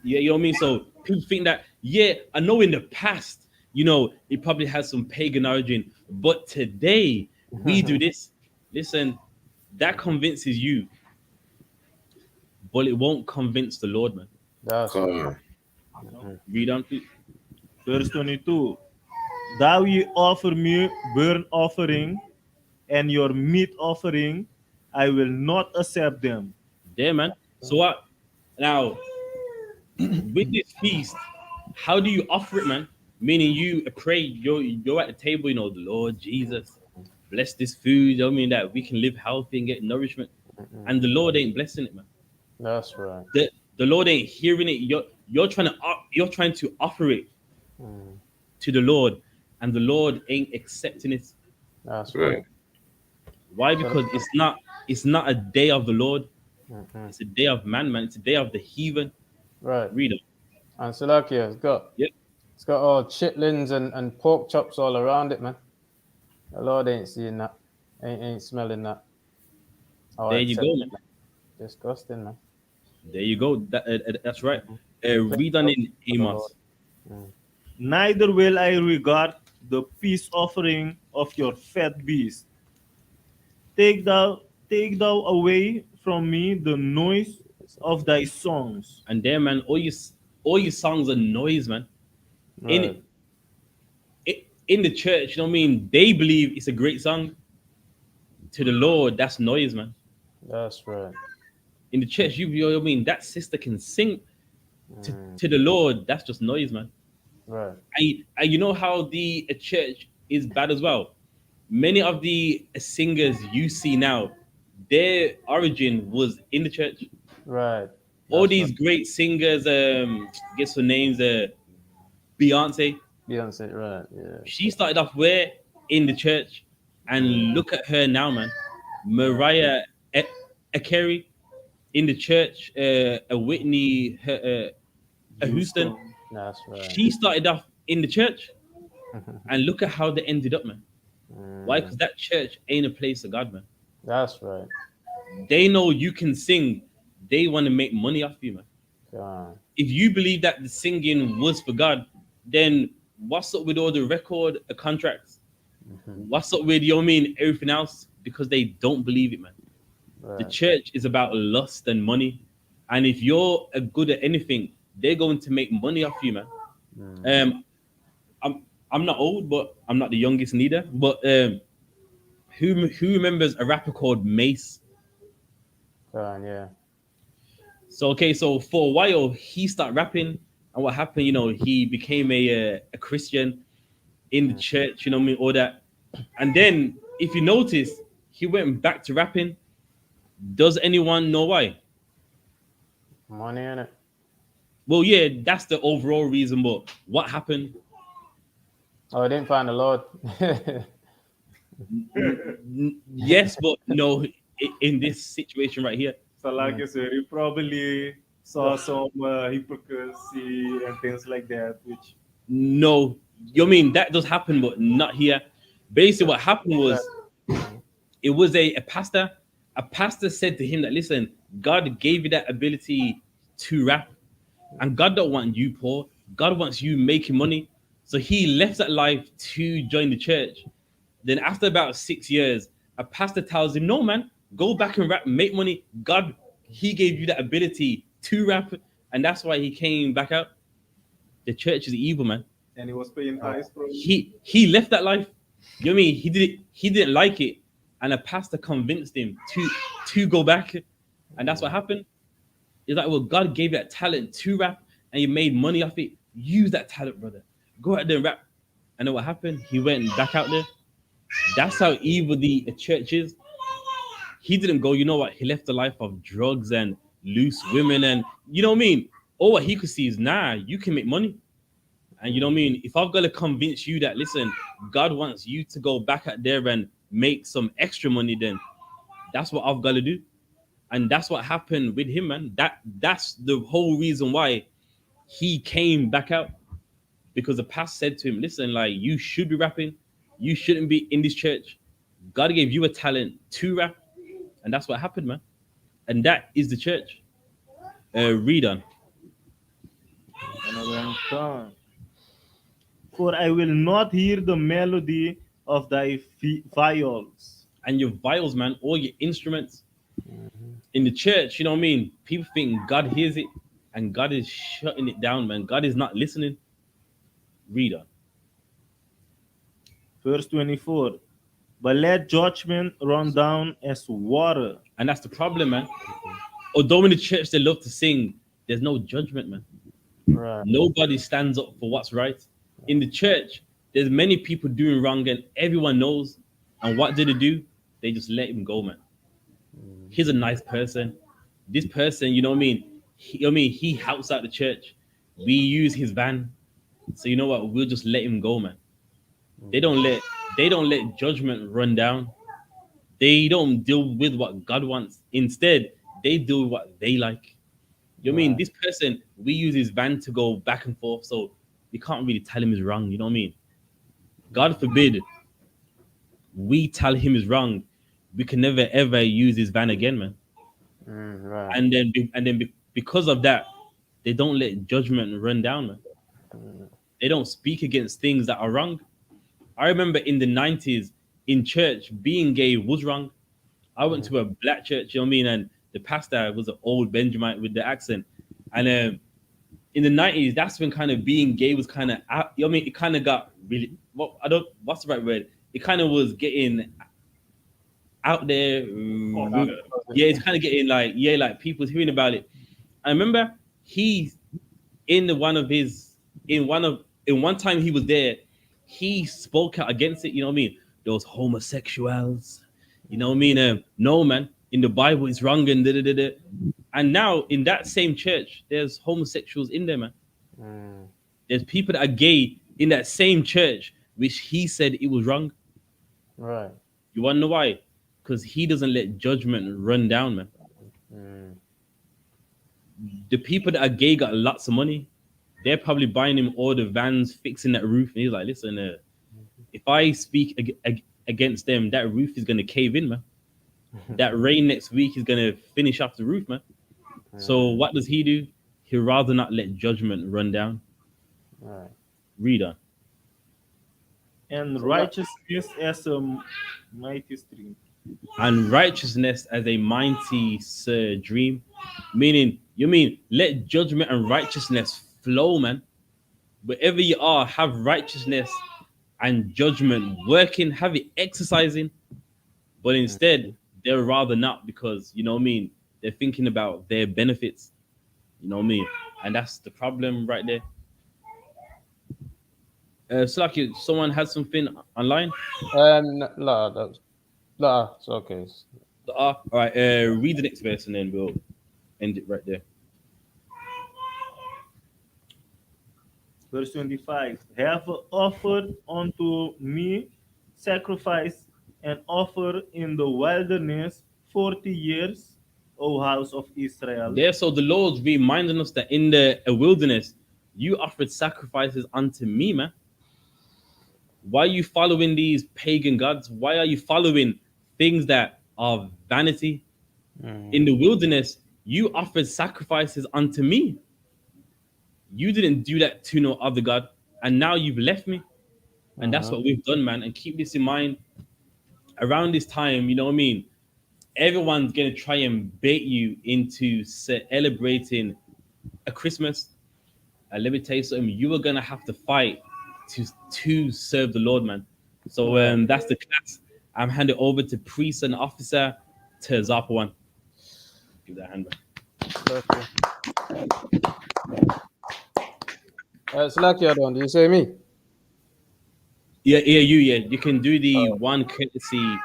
Yeah, you know what I mean? So people think that, yeah, I know in the past, it probably has some pagan origin, but today we do this. Listen, that convinces you but it won't convince the Lord, man. That's right. Come. Read on, please. Verse 22. Thou ye offer me burnt offering and your meat offering, I will not accept them. There, man. So what? Now, with this feast, how do you offer it, man? Meaning you pray, you're at the table, you know, the Lord Jesus, bless this food, you know what I mean, that we can live healthy and get nourishment. And the Lord ain't blessing it, man. That's right. The Lord ain't hearing it. You're trying to offer it Mm. to the Lord, and the Lord ain't accepting it. That's Right. right. Why? Because it's not a day of the Lord, Mm-mm. it's a day of man. It's a day of the heathen. Right. Reader. And Salakia, Yep. it's got all chitlins and pork chops all around it, man. The Lord ain't seeing that. Ain't smelling that. Or There you go, accepting man. that. Disgusting, man. There you go. That's right. Mhm. Read on in For the Lord. Amos. Mm. Neither will I regard the peace offering of your fat beast. Take thou, take thou away from me the noise of thy songs. And there, man, all your songs are noise, man. In Right. in the church, you know what I mean? They believe it's a great song. To the Lord, that's noise, man. That's right. In the church, you know what I mean? That sister can sing to, Mm. to the Lord, that's just noise, man. Right. And you know how the church is bad as well. Many of the singers you see now, their origin was in the church. Right. All That's right. these great singers, guess her names, Beyonce. Beyonce, right. Yeah. She started off where in the church, and look at her now, man. Mariah Carey in the church, a Whitney, a Houston. Houston. That's right. She started off in the church, and look at how they ended up, man. Why? Mm. Because that church ain't a place of God, man. That's right. They know you can sing. They want to make money off you, man. God. If you believe that the singing was for God, then what's up with all the record contracts? Mhm. What's up with, you know what I mean, everything else? Because they don't believe it, man. The Right. church is about lust and money. And if you're good at anything, they're going to make money off you, man. Mm. I'm not old, but I'm not the youngest neither. But who remembers a rapper called Mace? God, yeah. So okay, so for a while he started rapping, and what happened? You know, he became a Christian in the church. You know what I mean? All that, and then if you notice, he went back to rapping. Does anyone know why? Money in it. Well, yeah, that's the overall reason. But what happened? Oh, I didn't find the Lord. Yes, but no. In this situation right here, So, like you said, you probably saw some hypocrisy and things like that, which no. You know what I mean that does happen, but not here. Basically, what happened was it was a pastor. A pastor said to him that, listen, God gave you that ability to rap, and God don't want you poor. God wants you making money. So he left that life to join the church. Then after about 6 years, a pastor tells him, no, man, go back and rap, make money. God, he gave you that ability to rap, and that's why he came back out. The church is evil, man. and he was paying tithes probably. He left that life. You know what I mean? He didn't like it, and a pastor convinced him to go back, and that's what happened. It's like, well, God gave you that talent to rap, and you made money off it. Use that talent, brother. Go out there and rap. And then what happened? He went back out there. That's how evil the church is. He didn't go. You know what? He left a life of drugs and loose women, and you know what I mean. All what he could see is, nah, you can make money. And you know what I mean? If I've got to convince you that, listen, God wants you to go back out there and make some extra money, then that's what I've got to do. And that's what happened with him, man. That's the whole reason why he came back out. Because the pastor said to him, listen, like, you should be rapping. You shouldn't be in this church. God gave you a talent to rap. And that's what happened, man. And that is the church. Read on. Another time. For I will not hear the melody of thy viols. And your viols, man, all your instruments. In the church, you know what I mean? People think God hears it and God is shutting it down, man. God is not listening. Reader. Verse 24. But let judgment run down as water. And that's the problem, man. Although in the church they love to sing, there's no judgment, man. Right. Nobody stands up for what's right. In the church, there's many people doing wrong and everyone knows. And what did they do? They just let him go, man. He's a nice person. This person, you know what I mean? He helps out the church. We use his van. So you know what? We'll just let him go, man. They don't let judgment run down. They don't deal with what God wants. Instead, they do what they like. You know what I mean? Right. This person, we use his van to go back and forth, so we can't really tell him he's wrong. You know what I mean? God forbid we tell him he's wrong. We can never ever use his van again, man. Right. And then because of that, they don't let judgment run down, man. They don't speak against things that are wrong. I remember in the 90s in church, being gay was wrong. I went to a black church, you know what I mean? And the pastor was an old Benjamite with the accent. And in the 90s, that's when kind of being gay was kind of out. You know what I mean? It kind of got really, what's the right word? It kind of was getting out there. Yeah, it's kind of getting like people's hearing about it. I remember he, in one time he was there, he spoke out against it. You know what I mean? Those homosexuals. You know what I mean? No, man. In the Bible, it's wrong and da da da da. And now in that same church, there's homosexuals in there, man. There's people that are gay in that same church, which he said it was wrong. Right. You want to know why? Because he doesn't let judgment run down, man. The people that are gay got lots of money. They're probably buying him all the vans, fixing that roof. And he's like, listen, if I speak against them, that roof is going to cave in, man. That rain next week is going to finish off the roof, man. So what does he do? He'd rather not let judgment run down. Right. And Reader. so righteousness as a mighty stream. And righteousness as a mighty dream. Meaning, you mean let judgment and righteousness flow, man. Wherever you are, have righteousness and judgment working, have it exercising. But instead, they'd rather not because, you know what I mean, they're thinking about their benefits. You know what I mean? And that's the problem right there. So like someone has something online? No, it's okay. All right, read the next verse and then we'll end it right there. Verse 25. Have offered unto me sacrifice and offer in the wilderness 40 years, O house of Israel. There, so the Lord's reminding us that in the wilderness, you offered sacrifices unto me, man. Why are you following these pagan gods? Why are you following things that are vanity? In the wilderness, you offered sacrifices unto me. You didn't do that to no other God. And now you've left me. And that's what we've done, man. And keep this in mind. Around this time, you know what I mean? Everyone's going to try and bait you into celebrating a Christmas. And let me tell you something. You are going to have to fight to serve the Lord, man. So that's the class. I'm handing over to priest and officer to Zapa one. Give that hand back. It's like you're done. Do you say me? Yeah, you can do the one courtesy.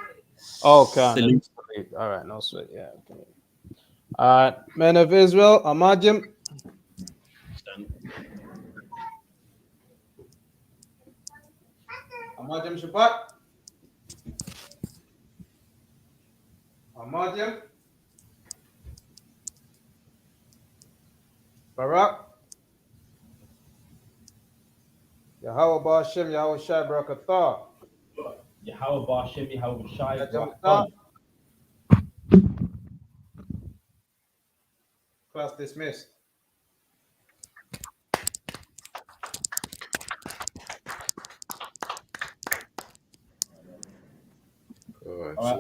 Okay. All right, no sweat. Yeah. Okay. All right, men of Israel, Amajim. Amajim Shabbat. Amajim. Barak. Yahweh Ba'ashem, Yahweh Shai Barakatah. Yahweh Ba'ashem, Yahweh Shai Barakatah. Class dismissed. All right. All right.